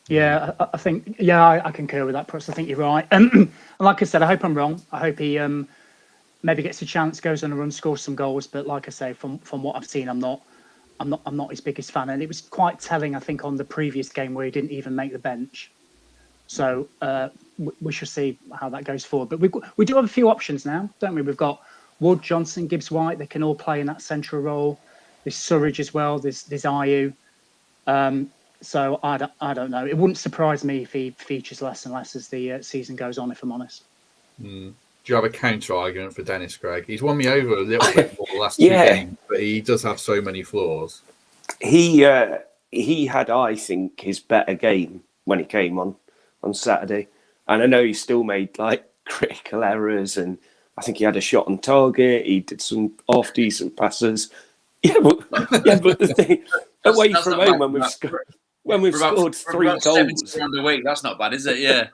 Yeah, I think... Yeah, I concur with that, Prutz. I think you're right. And like I said, I hope I'm wrong. I hope he maybe gets a chance, goes on a run, scores some goals. But like I say, from what I've seen, I'm not his biggest fan. And it was quite telling, I think, on the previous game where he didn't even make the bench. So we shall see how that goes forward. But we do have a few options now, don't we? We've got Wood, Johnson, Gibbs-White. They can all play in that central role. There's Surridge as well. There's Ayew. So I don't know. It wouldn't surprise me if he features less and less as the season goes on, if I'm honest. Do you have a counter argument for Dennis, Greg? He's won me over a little bit more the last two games, but he does have so many flaws. He had, I think, his better game when he came on Saturday. And I know he still made critical errors, and I think he had a shot on target. He did some half-decent passes. Yeah, but the thing, away from home when we've scored 3 goals around the week, that's not bad, is it? Yeah.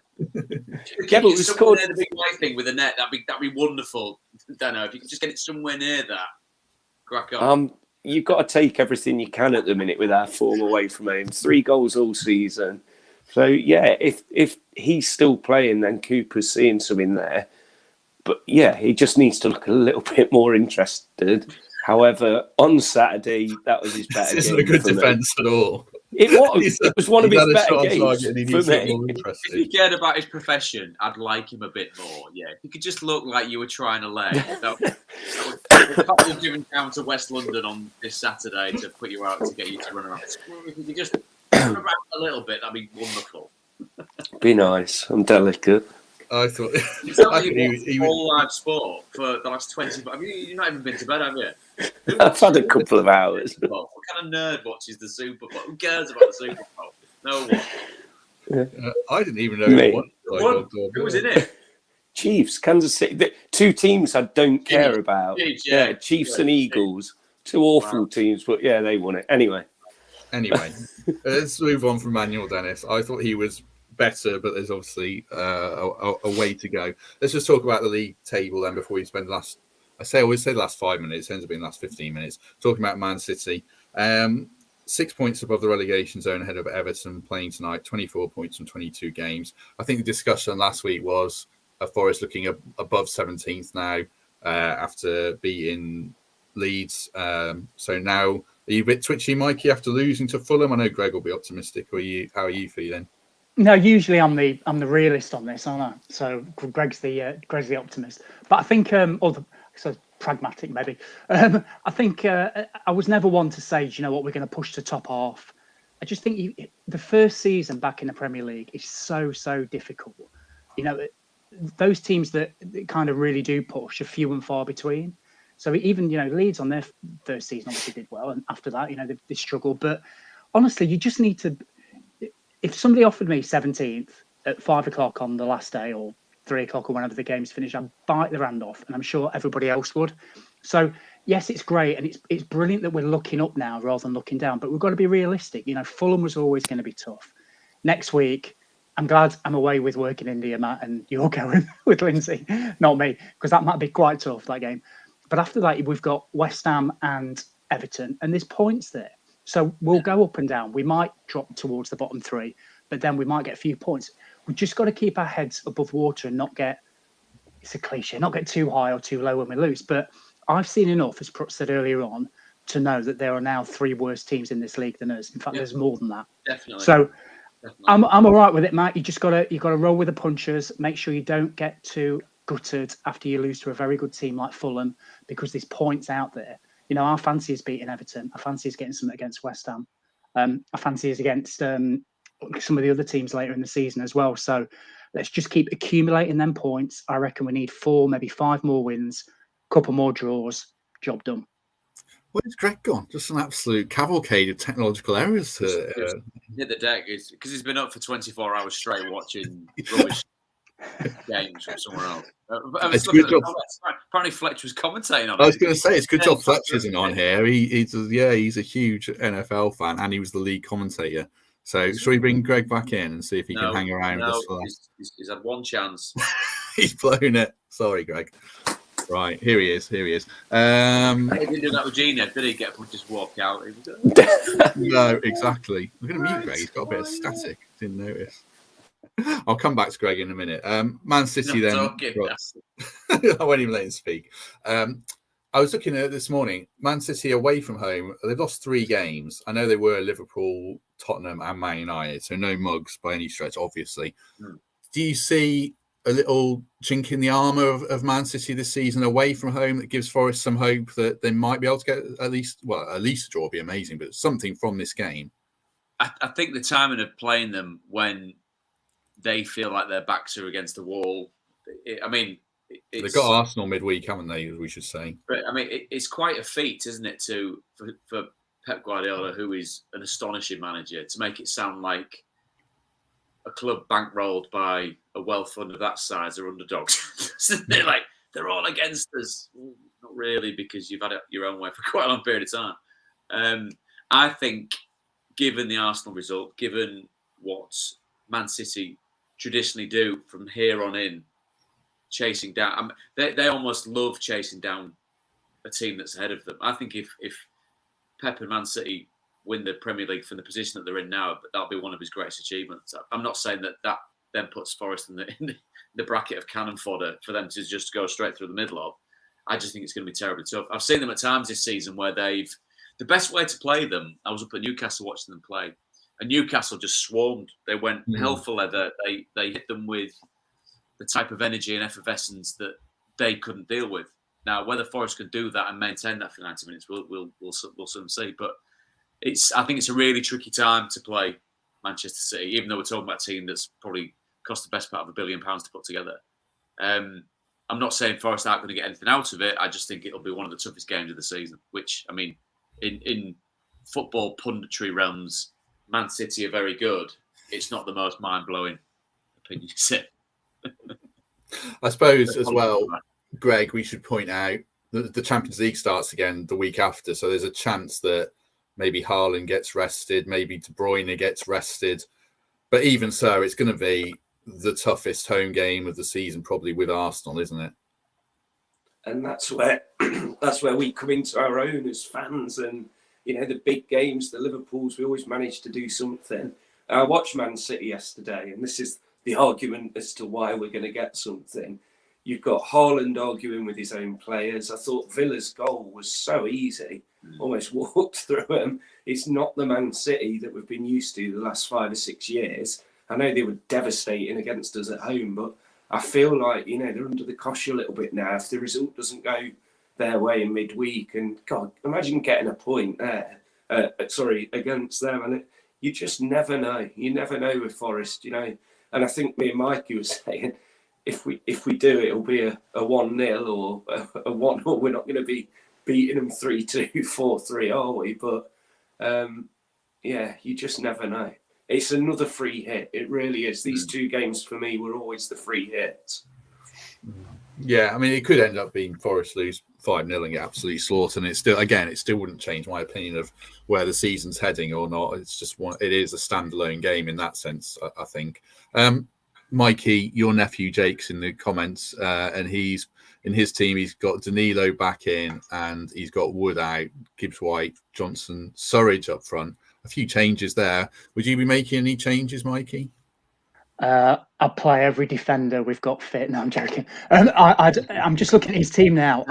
Yeah, but we scored the big white thing with the net. That'd be wonderful. I don't know if you could just get it somewhere near that. Crack on. You've got to take everything you can at the minute with our form away from home. 3 goals all season. So yeah, if he's still playing, then Cooper's seeing something there. But yeah, he just needs to look a little bit more interested. However, on Saturday, that was his better game. This isn't a good defence at all. It was one of his better games for me. If he cared about his profession, I'd like him a bit more. Yeah, if you could just look like you were trying to lay. That would driven down to West London on this Saturday to put you out to get you to run around. If you could just run around a little bit, that'd be wonderful. Be nice. I'm delicate. I thought he all live sport for the last 20. I mean, you've not even been to bed, have you? I've had a couple of hours. What kind of nerd watches the Super Bowl? Who cares about the Super Bowl? No one. Yeah. I didn't even know who was in it. Chiefs, Kansas City. The two teams I don't care about. Chiefs, Chiefs and Eagles. Two awful teams, but yeah, they won it. Anyway, let's move on from Manuel Dennis. I thought he was better, but there's obviously a way to go. Let's just talk about the league table then before we spend I always say the last 5 minutes, it ends up being the last 15 minutes, talking about Man City. 6 points above the relegation zone ahead of Everton playing tonight, 24 points from 22 games. I think the discussion last week was Forest looking above 17th now after beating Leeds. So now, are you a bit twitchy, Mikey, after losing to Fulham? I know Greg will be optimistic. How are you feeling? No, usually I'm the realist on this, aren't I? So Greg's the optimist. But I think, so pragmatic maybe. I think I was never one to say, do you know what, we're going to push the top half. I just think the first season back in the Premier League is so difficult. You know, those teams that kind of really do push are few and far between. So even, you know, Leeds on their first season obviously did well, and after that, you know, they struggled. But honestly, you just need to. If somebody offered me 17th at 5 o'clock on the last day or 3 o'clock or whenever the game's finished, I'd bite their hand off, and I'm sure everybody else would. So, yes, it's great, and it's brilliant that we're looking up now rather than looking down, but we've got to be realistic. You know, Fulham was always going to be tough. Next week, I'm glad I'm away with work in India, Matt, and you're going with Lindsay, not me, because that might be quite tough, that game. But after that, we've got West Ham and Everton, and there's points there. So we'll go up and down. We might drop towards the bottom three, but then we might get a few points. We've just got to keep our heads above water and not get, it's a cliche, not get too high or too low when we lose. But I've seen enough, as Prut said earlier on, to know that there are now 3 worse teams in this league than us. In fact, there's more than that. Definitely. So I'm all right with it, Matt. You got to roll with the punches. Make sure you don't get too gutted after you lose to a very good team like Fulham, because there's points out there. You know, our fancy is beating Everton. Our fancy is getting something against West Ham. Our fancy is against some of the other teams later in the season as well. So let's just keep accumulating them points. I reckon we need 4, maybe 5 more wins, a couple more draws, job done. Where's Greg gone? Just an absolute cavalcade of technological errors. Hit the deck because he's been up for 24 hours straight watching rubbish games from somewhere else. It's good job. Apparently Fletcher was commentating on it. I was going to say, it's good job Fletcher isn't on here. He's a huge NFL fan, and he was the lead commentator. So shall we bring Greg back in and see if he can hang around? He's had one chance. He's blown it. Sorry, Greg. Right, here he is. He didn't do that with Gina, did he? Just walk out. No, exactly. I'm going to mute Greg. He's got a bit of static. Didn't notice. I'll come back to Greg in a minute. Man City then. I won't even let him speak. I was looking at it this morning. Man City away from home, they've lost 3 games. I know they were Liverpool, Tottenham and Man United, so no mugs by any stretch, obviously. Do you see a little chink in the armour of Man City this season away from home that gives Forest some hope that they might be able to get at least a draw would be amazing, but something from this game? I think the timing of playing them when they feel like their backs are against the wall. They've got Arsenal midweek, haven't they? We should say. But it's quite a feat, isn't it, for Pep Guardiola, who is an astonishing manager, to make it sound like a club bankrolled by a wealth fund of that size are underdogs. They're like, they're all against us. Not really, because you've had it your own way for quite a long period of time. I think, given the Arsenal result, given what Man City traditionally do from here on in, chasing down, they almost love chasing down a team that's ahead of them. I think if Pep and Man City win the Premier League from the position that they're in now, but that'll be one of his greatest achievements. I'm not saying that then puts Forest in the bracket of cannon fodder for them to just go straight through the middle of. I just think it's going to be terribly tough. I've seen them at times this season where the best way to play them, I was up at Newcastle watching them play, And Newcastle just swarmed. They went hell for leather. They hit them with the type of energy and effervescence that they couldn't deal with. Now, whether Forest can do that and maintain that for 90 minutes, we'll soon see. But I think it's a really tricky time to play Manchester City, even though we're talking about a team that's probably cost the best part of £1 billion to put together. I'm not saying Forest aren't going to get anything out of it. I just think it'll be one of the toughest games of the season, which, I mean, in football punditry realms, Man City are very good. It's not the most mind-blowing opinion to say. I suppose as well, Greg, we should point out that the Champions League starts again the week after. So there's a chance that maybe Haaland gets rested, maybe De Bruyne gets rested. But even so, it's going to be the toughest home game of the season, probably with Arsenal, isn't it? And that's where we come into our own as fans. And, you know, the big games, the Liverpools, we always manage to do something. I watched Man City yesterday, and this is the argument as to why we're going to get something. You've got Haaland arguing with his own players. I thought Villa's goal was so easy, almost walked through him. It's not the Man City that we've been used to the last 5 or 6 years. I know they were devastating against us at home, but I feel like, you know, they're under the cosh a little bit now if the result doesn't go their way in midweek. And God, imagine getting a point there, against them. And you just never know. You never know with Forest, you know. And I think me and Mikey was saying, if we do, it'll be a 1-0 or a 1-0. We're not going to be beating them 3-2, 4-3, are we? But yeah, you just never know. It's another free hit. It really is. These 2 games for me were always the free hits. Yeah, I mean, it could end up being Forest lose 5-0 and get absolutely slaughtered. And it still wouldn't change my opinion of where the season's heading or not. It's just it is a standalone game in that sense, I think. Mikey, your nephew Jake's in the comments, and he's in his team. He's got Danilo back in, and he's got Wood out, Gibbs White, Johnson, Surridge up front. A few changes there. Would you be making any changes, Mikey? I'll play every defender we've got fit. No, I'm joking. I'm just looking at his team now.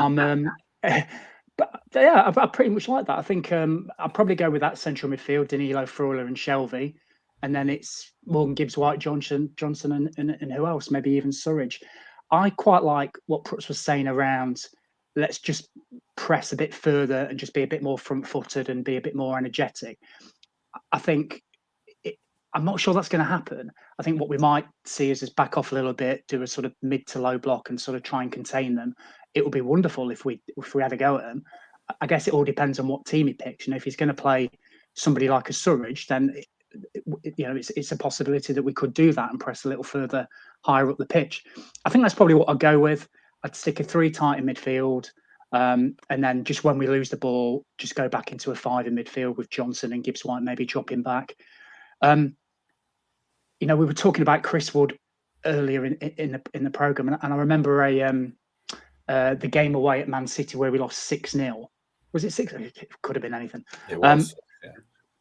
But yeah, I pretty much like that. I think I'll probably go with that central midfield: Danilo, Freuler, and Shelvey, and then it's Morgan, Gibbs, White, Johnson, and who else? Maybe even Surridge. I quite like what Prutz was saying around. Let's just press a bit further and just be a bit more front-footed and be a bit more energetic. I think I'm not sure that's going to happen. I think what we might see is just back off a little bit, do a sort of mid to low block and sort of try and contain them. It would be wonderful if we had a go at them. I guess it all depends on what team he picks. You know, if he's going to play somebody like a Surridge, then you know it's a possibility that we could do that and press a little further higher up the pitch. I think that's probably what I'd go with. I'd stick a 3 tight in midfield. And then just when we lose the ball, just go back into a 5 in midfield with Johnson and Gibbs White maybe dropping back. You know, we were talking about Chris Wood earlier in the program, and I remember the game away at Man City where we lost 6-0. Was it 6? It could have been anything. It was. Yeah.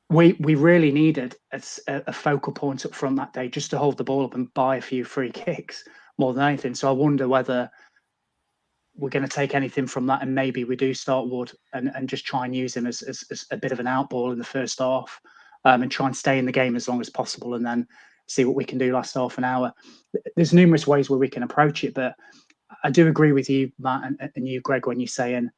We really needed a focal point up front that day just to hold the ball up and buy a few free kicks more than anything. So I wonder whether we're going to take anything from that, and maybe we do start Wood and just try and use him as a bit of an outball in the first half, and try and stay in the game as long as possible, and then see what we can do last half an hour. There's numerous ways where we can approach it, but I do agree with you, Matt, and you, Greg, when you're saying,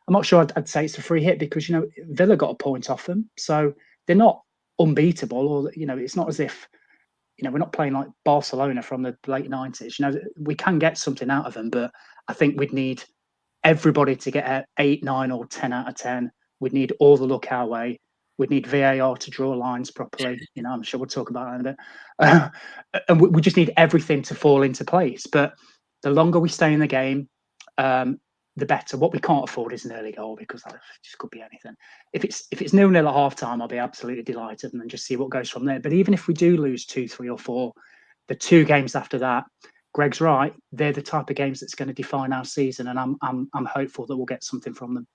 I'm not sure I'd say it's a free hit because, you know, Villa got a point off them, so they're not unbeatable, or, you know, it's not as if, you know, we're not playing like Barcelona from the late 90s. You know, we can get something out of them, but I think we'd need everybody to get an 8, 9 or 10 out of 10. We'd need all the luck our way. We'd need VAR to draw lines properly. You know, I'm sure we'll talk about that in a bit. And we just need everything to fall into place. But the longer we stay in the game, the better. What we can't afford is an early goal, because that just could be anything. If it's 0-0 at half time, I'll be absolutely delighted and then just see what goes from there. But even if we do lose 2, 3 or 4, the 2 games after that, Greg's right, they're the type of games that's going to define our season, and I'm hopeful that we'll get something from them.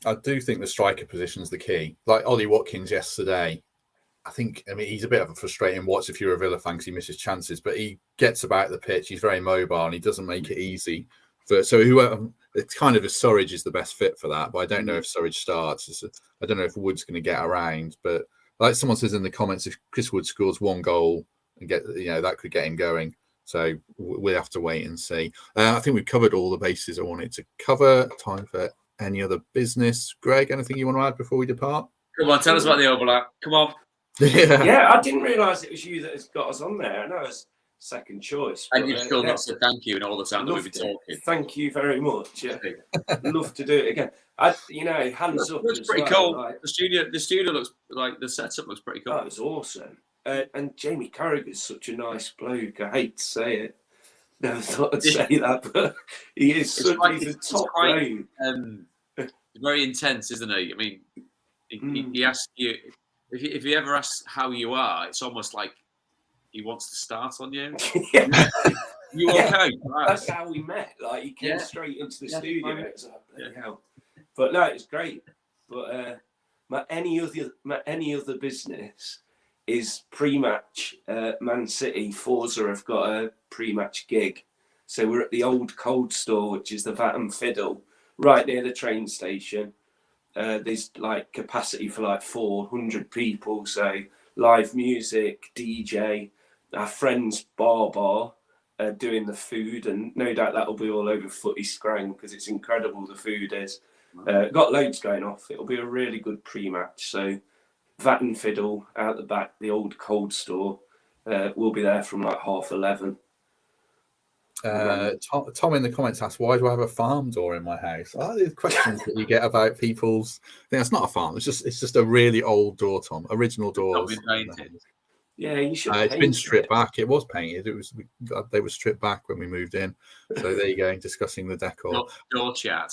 I do think the striker position is the key. Like Ollie Watkins yesterday, I mean, he's a bit of a frustrating watch if you're a Villa fan because he misses chances, but he gets about the pitch. He's very mobile and he doesn't make it easy. So whoever, it's kind of a Surridge is the best fit for that, but I don't know if Surridge starts. I don't know if Wood's going to get around, but like someone says in the comments, if Chris Wood scores one goal and that could get him going. So we'll have to wait and see. I think we've covered all the bases I wanted to cover. Time for any other business. Greg, anything you want to add before we depart? Come on, tell us about the overlap. Come on. Yeah, I didn't realise it was you that has got us on there. I know it's second choice. And you've still not said thank you in all the time that we've been talking. Thank you very much. Yeah. Love to do it again. Hands up. Looks pretty cool. Like, the studio looks like the setup looks pretty cool. That was awesome. And Jamie Carragher's such a nice bloke. I hate to say it. Never thought I'd say that, but he is. He's a top bloke. Very intense, isn't he? I mean, he asks you if he ever asks how you are. It's almost like he wants to start on you. You okay? Right. That's how we met. Like he came straight into the studio. It's like, bloody hell. But no, it's great. But my any other business is pre-match. Man City, Forza have got a pre-match gig. So we're at the old Cold Store, which is the Vat and Fiddle, right near the train station. There's like capacity for like 400 people. So live music, DJ, our friends Bar doing the food, and no doubt that'll be all over Footy Scrang because it's incredible the food is. Got loads going off. It'll be a really good pre-match. So Vat and Fiddle out the back, the old Cold Store. We'll be there from like 11:30. Tom in the comments asked, why do I have a farm door in my house? The questions that you get about people's thing. It's not a farm. It's just a really old door, Tom. Original doors. Yeah, you should. It's been stripped back. It was painted. They were stripped back when we moved in. So there you go, discussing the decor. Door chat.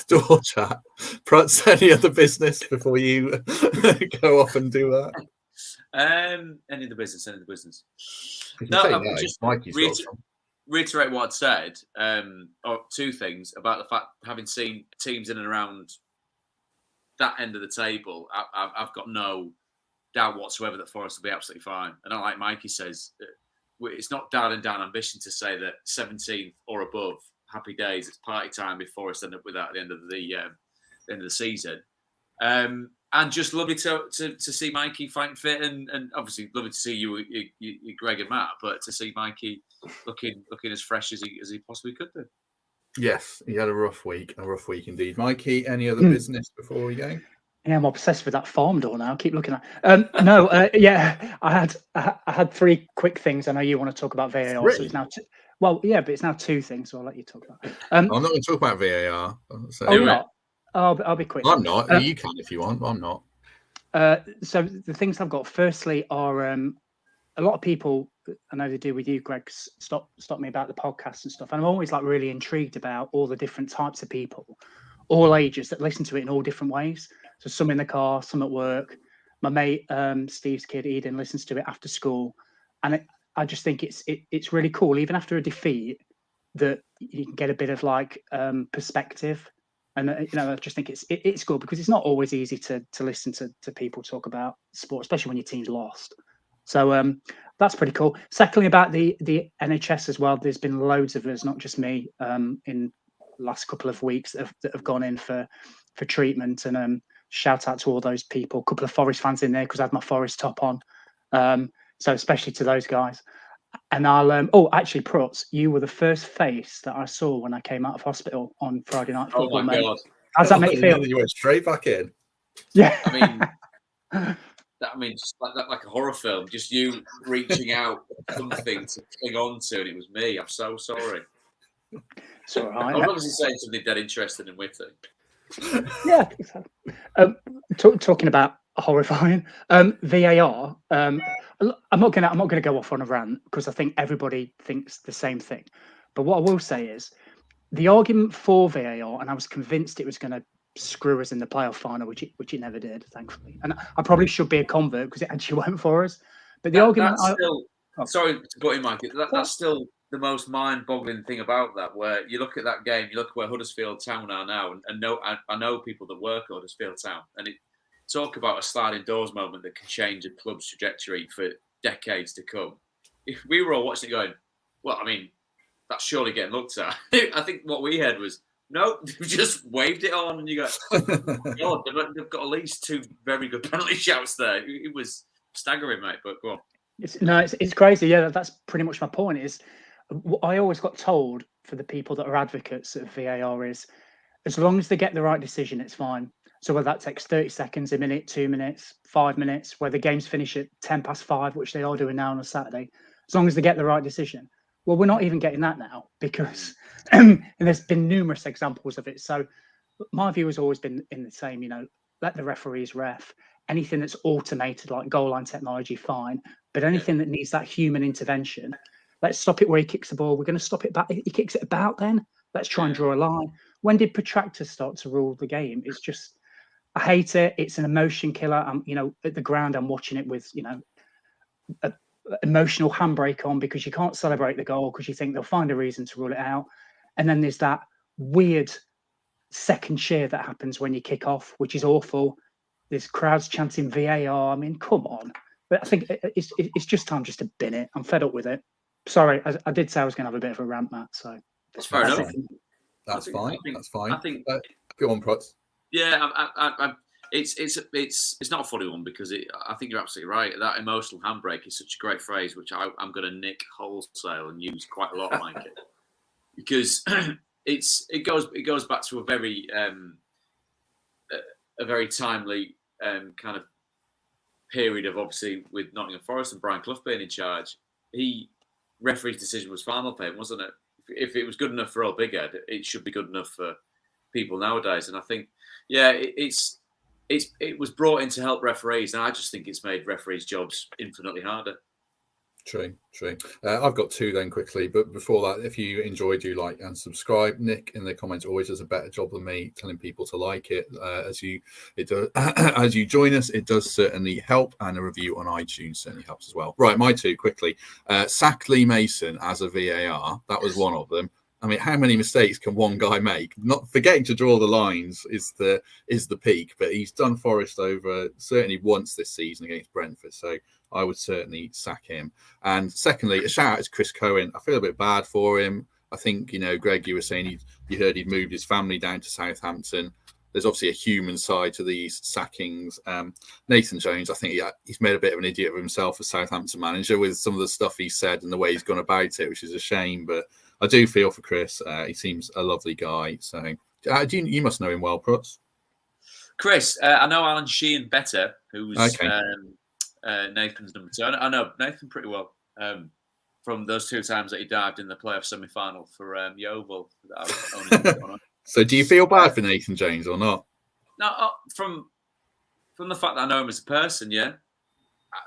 Door chat. Perhaps any other business before you go off and do that? Any of the business. No, I'm just reiterate what I'd said. Or two things about the fact having seen teams in and around that end of the table. I've got no doubt whatsoever that Forest will be absolutely fine. And like Mikey says, it's not dialing down ambition to say that 17th or above, happy days. It's party time if Forest end up with that at the end of the season. And just lovely to see Mikey fighting fit, and obviously lovely to see you, Greg and Matt, but to see Mikey looking as fresh as he possibly could do. Yes, he had a rough week indeed. Mikey, any other business before we go? Yeah, I'm obsessed with that farm door now. I keep looking at. I had three quick things. I know you want to talk about VAR, so it's now. But it's now two things, so I'll let you talk about it. I'm not going to talk about VAR. So. Oh, not? I'll be quick. I'm not. You can if you want. I'm not. So the things I've got, firstly, are a lot of people. I know they do with you, Greg. Stop me about the podcast and stuff. And I'm always like really intrigued about all the different types of people, all ages that listen to it in all different ways. So some in the car, some at work. My mate Steve's kid Eden listens to it after school, and I just think it's really cool, even after a defeat, that you can get a bit of like perspective. And I just think it's good because it's not always easy to listen to people talk about sport, especially when your team's lost. So that's pretty cool. Secondly, about the NHS as well, there's been loads of us, not just me, in the last couple of weeks that have gone in for treatment. And shout out to all those people. A couple of Forest fans in there because I had my Forest top on. So especially to those guys. And I'll actually, Prutz, you were the first face that I saw when I came out of hospital on Friday Night Football. Oh my God! How's that make you feel? You went straight back in. Yeah. I mean, just like a horror film. Just you reaching out something to cling on to, and it was me. I'm so sorry. It's all right. I was obviously saying something dead interested and witty. Yeah, I think so. Talking about horrifying VAR. I'm not gonna go off on a rant because I think everybody thinks the same thing. But what I will say is the argument for VAR, and I was convinced it was going to screw us in the playoff final, which it never did, thankfully. And I probably should be a convert because it actually went for us. But the argument, sorry to put in, Mike. That's still the most mind-boggling thing about that. Where you look at that game, you look at where Huddersfield Town are now, and I know people that work at Huddersfield Town, and talk about a sliding doors moment that can change a club's trajectory for decades to come. If we were all watching it going, well, I mean, that's surely getting looked at. I think what we had was, No, they've just waved it on, and you go, God, they've got at least 2 very good penalty shouts there. It was staggering, mate. But go on. It's crazy. Yeah, that's pretty much my point. Is I always got told for the people that are advocates of VAR is as long as they get the right decision, it's fine. So whether that takes 30 seconds, a minute, 2 minutes, 5 minutes, where the games finish at 5:10, which they are doing now on a Saturday, as long as they get the right decision. Well, we're not even getting that now because and there's been numerous examples of it. So my view has always been in the same, let the referees ref. Anything that's automated, like goal line technology, fine. But anything that needs that human intervention, let's stop it where he kicks the ball. We're going to stop it back. He kicks it about then. Let's try and draw a line. When did protractors start to rule the game? It's just, I hate it. It's an emotion killer. I'm, at the ground, I'm watching it with, a emotional handbrake on because you can't celebrate the goal because you think they'll find a reason to rule it out. And then there's that weird second cheer that happens when you kick off, which is awful. There's crowds chanting VAR. I mean, come on. But I think it's just time just to bin it. I'm fed up with it. Sorry, I did say I was going to have a bit of a rant, Matt. So that's fair enough. That's fine. That's fine. I think go on, Prutz. Yeah, it's not a funny one because I think you're absolutely right. That emotional handbrake is such a great phrase, which I'm going to nick wholesale and use quite a lot, Mike, because it goes back to a very timely kind of period of obviously with Nottingham Forest and Brian Clough being in charge. Referee's decision was final pay, wasn't it? If it was good enough for Earl Bighead, it should be good enough for people nowadays. And I think, it was brought in to help referees, and I just think it's made referees' jobs infinitely harder. True. I've got 2 then quickly, but before that, if you enjoyed, do like and subscribe. Nick in the comments always does a better job than me telling people to like it. As you join us, it does certainly help, and a review on iTunes certainly helps as well. Right, my 2 quickly. Sack Lee Mason as a VAR. That was one of them. I mean, how many mistakes can one guy make? Not forgetting to draw the lines is the peak, but he's done Forest over certainly once this season against Brentford. So I would certainly sack him. And secondly, a shout out to Chris Cohen. I feel a bit bad for him. I think, Greg, you were saying you heard he'd moved his family down to Southampton. There's obviously a human side to these sackings. Nathan Jones, I think he's made a bit of an idiot of himself as Southampton manager with some of the stuff he said and the way he's gone about it, which is a shame. But I do feel for Chris. He seems a lovely guy. So you must know him well, Prutz. Chris, I know Alan Sheehan better, who's Nathan's number 2. I know Nathan pretty well from those 2 times that he dived in the playoff semi-final for Yeovil. So do you feel bad for Nathan Jones or not? No, from the fact that I know him as a person, yeah.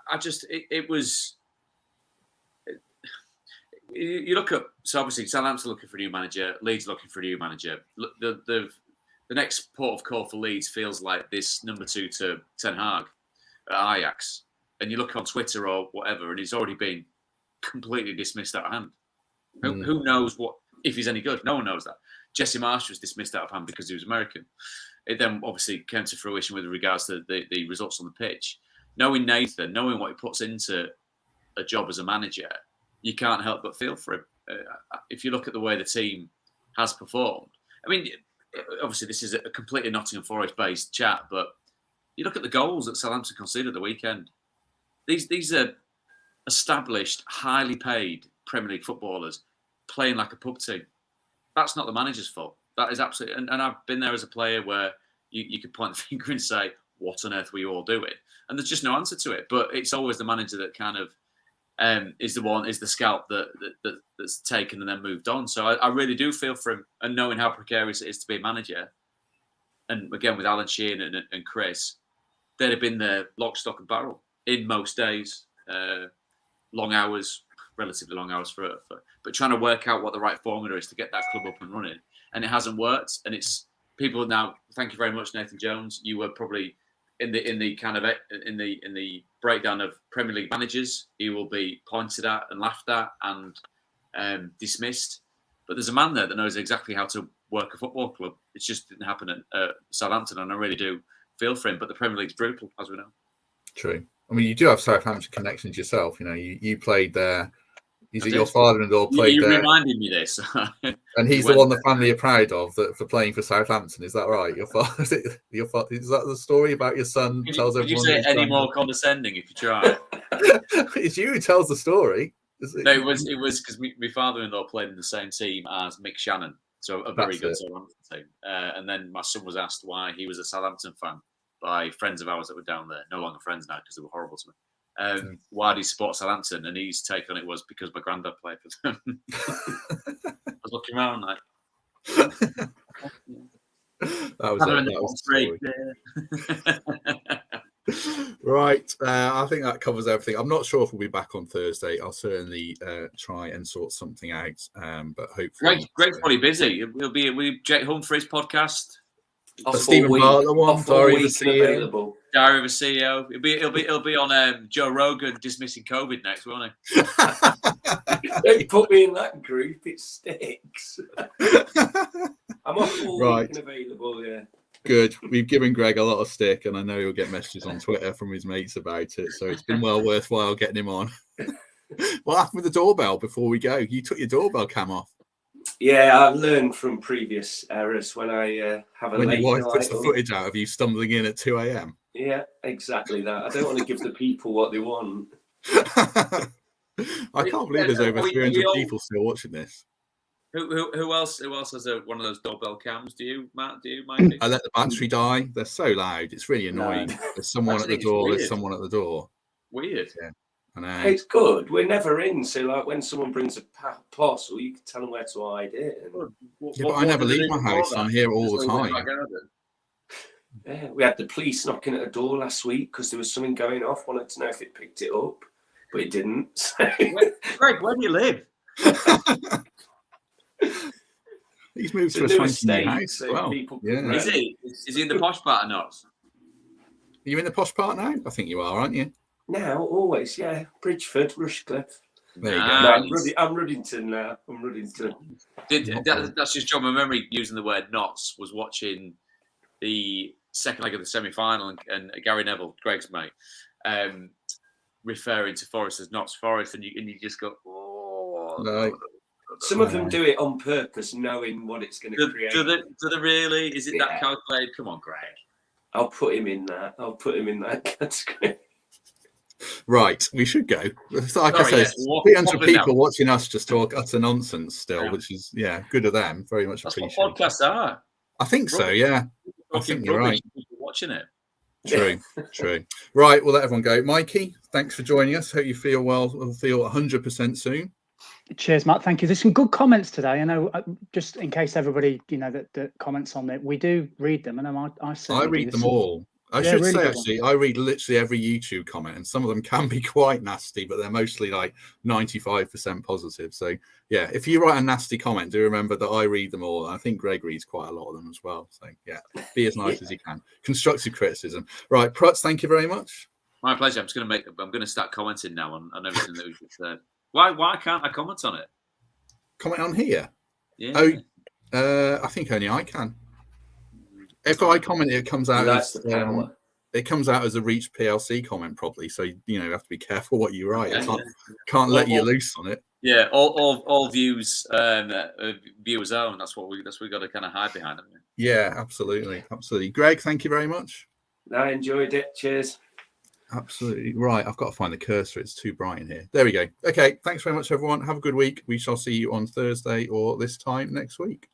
I just, it was... You look at, so obviously Southampton looking for a new manager, Leeds looking for a new manager. The next port of call for Leeds feels like this number 2 to Ten Hag at Ajax. And you look on Twitter or whatever, and he's already been completely dismissed out of hand. Who knows if he's any good? No one knows that. Jesse Marsh was dismissed out of hand because he was American. It then obviously came to fruition with regards to the results on the pitch. Knowing Nathan, knowing what he puts into a job as a manager, you can't help but feel for him. If you look at the way the team has performed, I mean, obviously this is a completely Nottingham Forest-based chat, but you look at the goals that Southampton conceded at the weekend. These are established, highly paid Premier League footballers playing like a pub team. That's not the manager's fault. That is absolutely, and I've been there as a player where you could point the finger and say, what on earth were you all doing? And there's just no answer to it. But it's always the manager that kind of is the scalp that's taken and then moved on. So I really do feel for him, and knowing how precarious it is to be a manager. And again, with Alan Sheehan and Chris, they'd have been there lock, stock and barrel in most days. Long hours, relatively long hours but trying to work out what the right formula is to get that club up and running. And it hasn't worked. And it's people now, thank you very much, Nathan Jones. You were probably in the breakdown of Premier League managers, he will be pointed at and laughed at and dismissed. But there's a man there that knows exactly how to work a football club. It just didn't happen at Southampton, and I really do feel for him. But the Premier League's brutal, as we know. True. I mean, you do have Southampton connections yourself. You played there Is it your father-in-law played You there? reminded me this. And he's the one the family are proud of for playing for Southampton. Is that right? Your father, is that the story about your son tells everyone? Could you say any more condescending if you try? It's you who tells the story. No, it was because my father-in-law played in the same team as Mick Shannon, so a very good Southampton team. And then my son was asked why he was a Southampton fan by friends of ours that were down there, no longer friends now because they were horrible to me. Why do you support Southampton? And his take on it was because my granddad played for them. I was looking around like that was great. Right, I think that covers everything. I'm not sure if we'll be back on Thursday. I'll certainly try and sort something out, but hopefully. Greg's probably busy. Will be Jake Humphreys podcast. Stephen Bartlett one. Diary of a CEO. Available. Diary of a CEO. It'll be on Joe Rogan dismissing COVID next, won't it? Don't put me in that group. It sticks. I'm off all week and available. Yeah. Good. We've given Greg a lot of stick, and I know he'll get messages on Twitter from his mates about it. So it's been well worthwhile getting him on. What happened with the doorbell before we go? You took your doorbell cam off. Yeah, I've learned from previous errors when I have a when late your wife night puts the footage out of you stumbling in at 2 a.m. Yeah, exactly that. I don't want to give the people what they want. I can't believe there's over 300 people still watching this. Who else has one of those doorbell cams? Do you, Matt? Do you, Mikey? I let the battery die. They're so loud. It's really annoying. There's someone at the door. There's someone at the door. Weird. Yeah. I know. It's good. We're never in. So, like, when someone brings a parcel, you can tell them where to hide it. And... but I never leave my house. I'm here all the time. Yeah, we had the police knocking at the door last week because there was something going off. Wanted to know if it picked it up, but it didn't. So... Greg, where do you live? He's moved to a swanky new house. So well, yeah. Is he in the posh part or not? Are you in the posh part now? I think you are, aren't you? Now, always, yeah. Bridgeford, Rushcliffe. There you go. No, I'm Ruddington now. I'm Ruddington. That's just jogged my memory using the word Notts. Was watching the second leg of the semi-final and Gary Neville, Greg's mate, referring to Forest as Notts Forest, and you just go, oh. Right. Some of them do it on purpose, knowing what it's going to create. Do they really? Is it that calculated? Come on, Greg. I'll put him in that. Category. Right, we should go. Like I said, 300 people watching us just talk utter nonsense still, which is, good of them. Very much appreciated. That's what podcasts are. I think so, yeah. I think you're right. Watching it. True. Right, we'll let everyone go. Mikey, thanks for joining us. Hope you feel well. We'll feel 100% soon. Cheers, Matt. Thank you. There's some good comments today. I know, just in case everybody, that comments on it, we do read them, and I read them all. I should say, actually, I read literally every YouTube comment, and some of them can be quite nasty, but they're mostly like 95% positive. So, yeah, if you write a nasty comment, do remember that I read them all. And I think Greg reads quite a lot of them as well. So, yeah, be as nice as you can. Constructive criticism. Right, Prutz, thank you very much. My pleasure. I'm going to start commenting now on everything that we've said. Why can't I comment on it? Comment on here? Yeah. I think only I can. If I comment, it comes out as a Reach PLC comment, probably. So you have to be careful what you write. I can't let you loose on it. Yeah, all views, viewers own. That's what we got to kind of hide behind, haven't we? Yeah, absolutely. Greg, thank you very much. I enjoyed it. Cheers. Absolutely right. I've got to find the cursor. It's too bright in here. There we go. Okay. Thanks very much, everyone. Have a good week. We shall see you on Thursday or this time next week.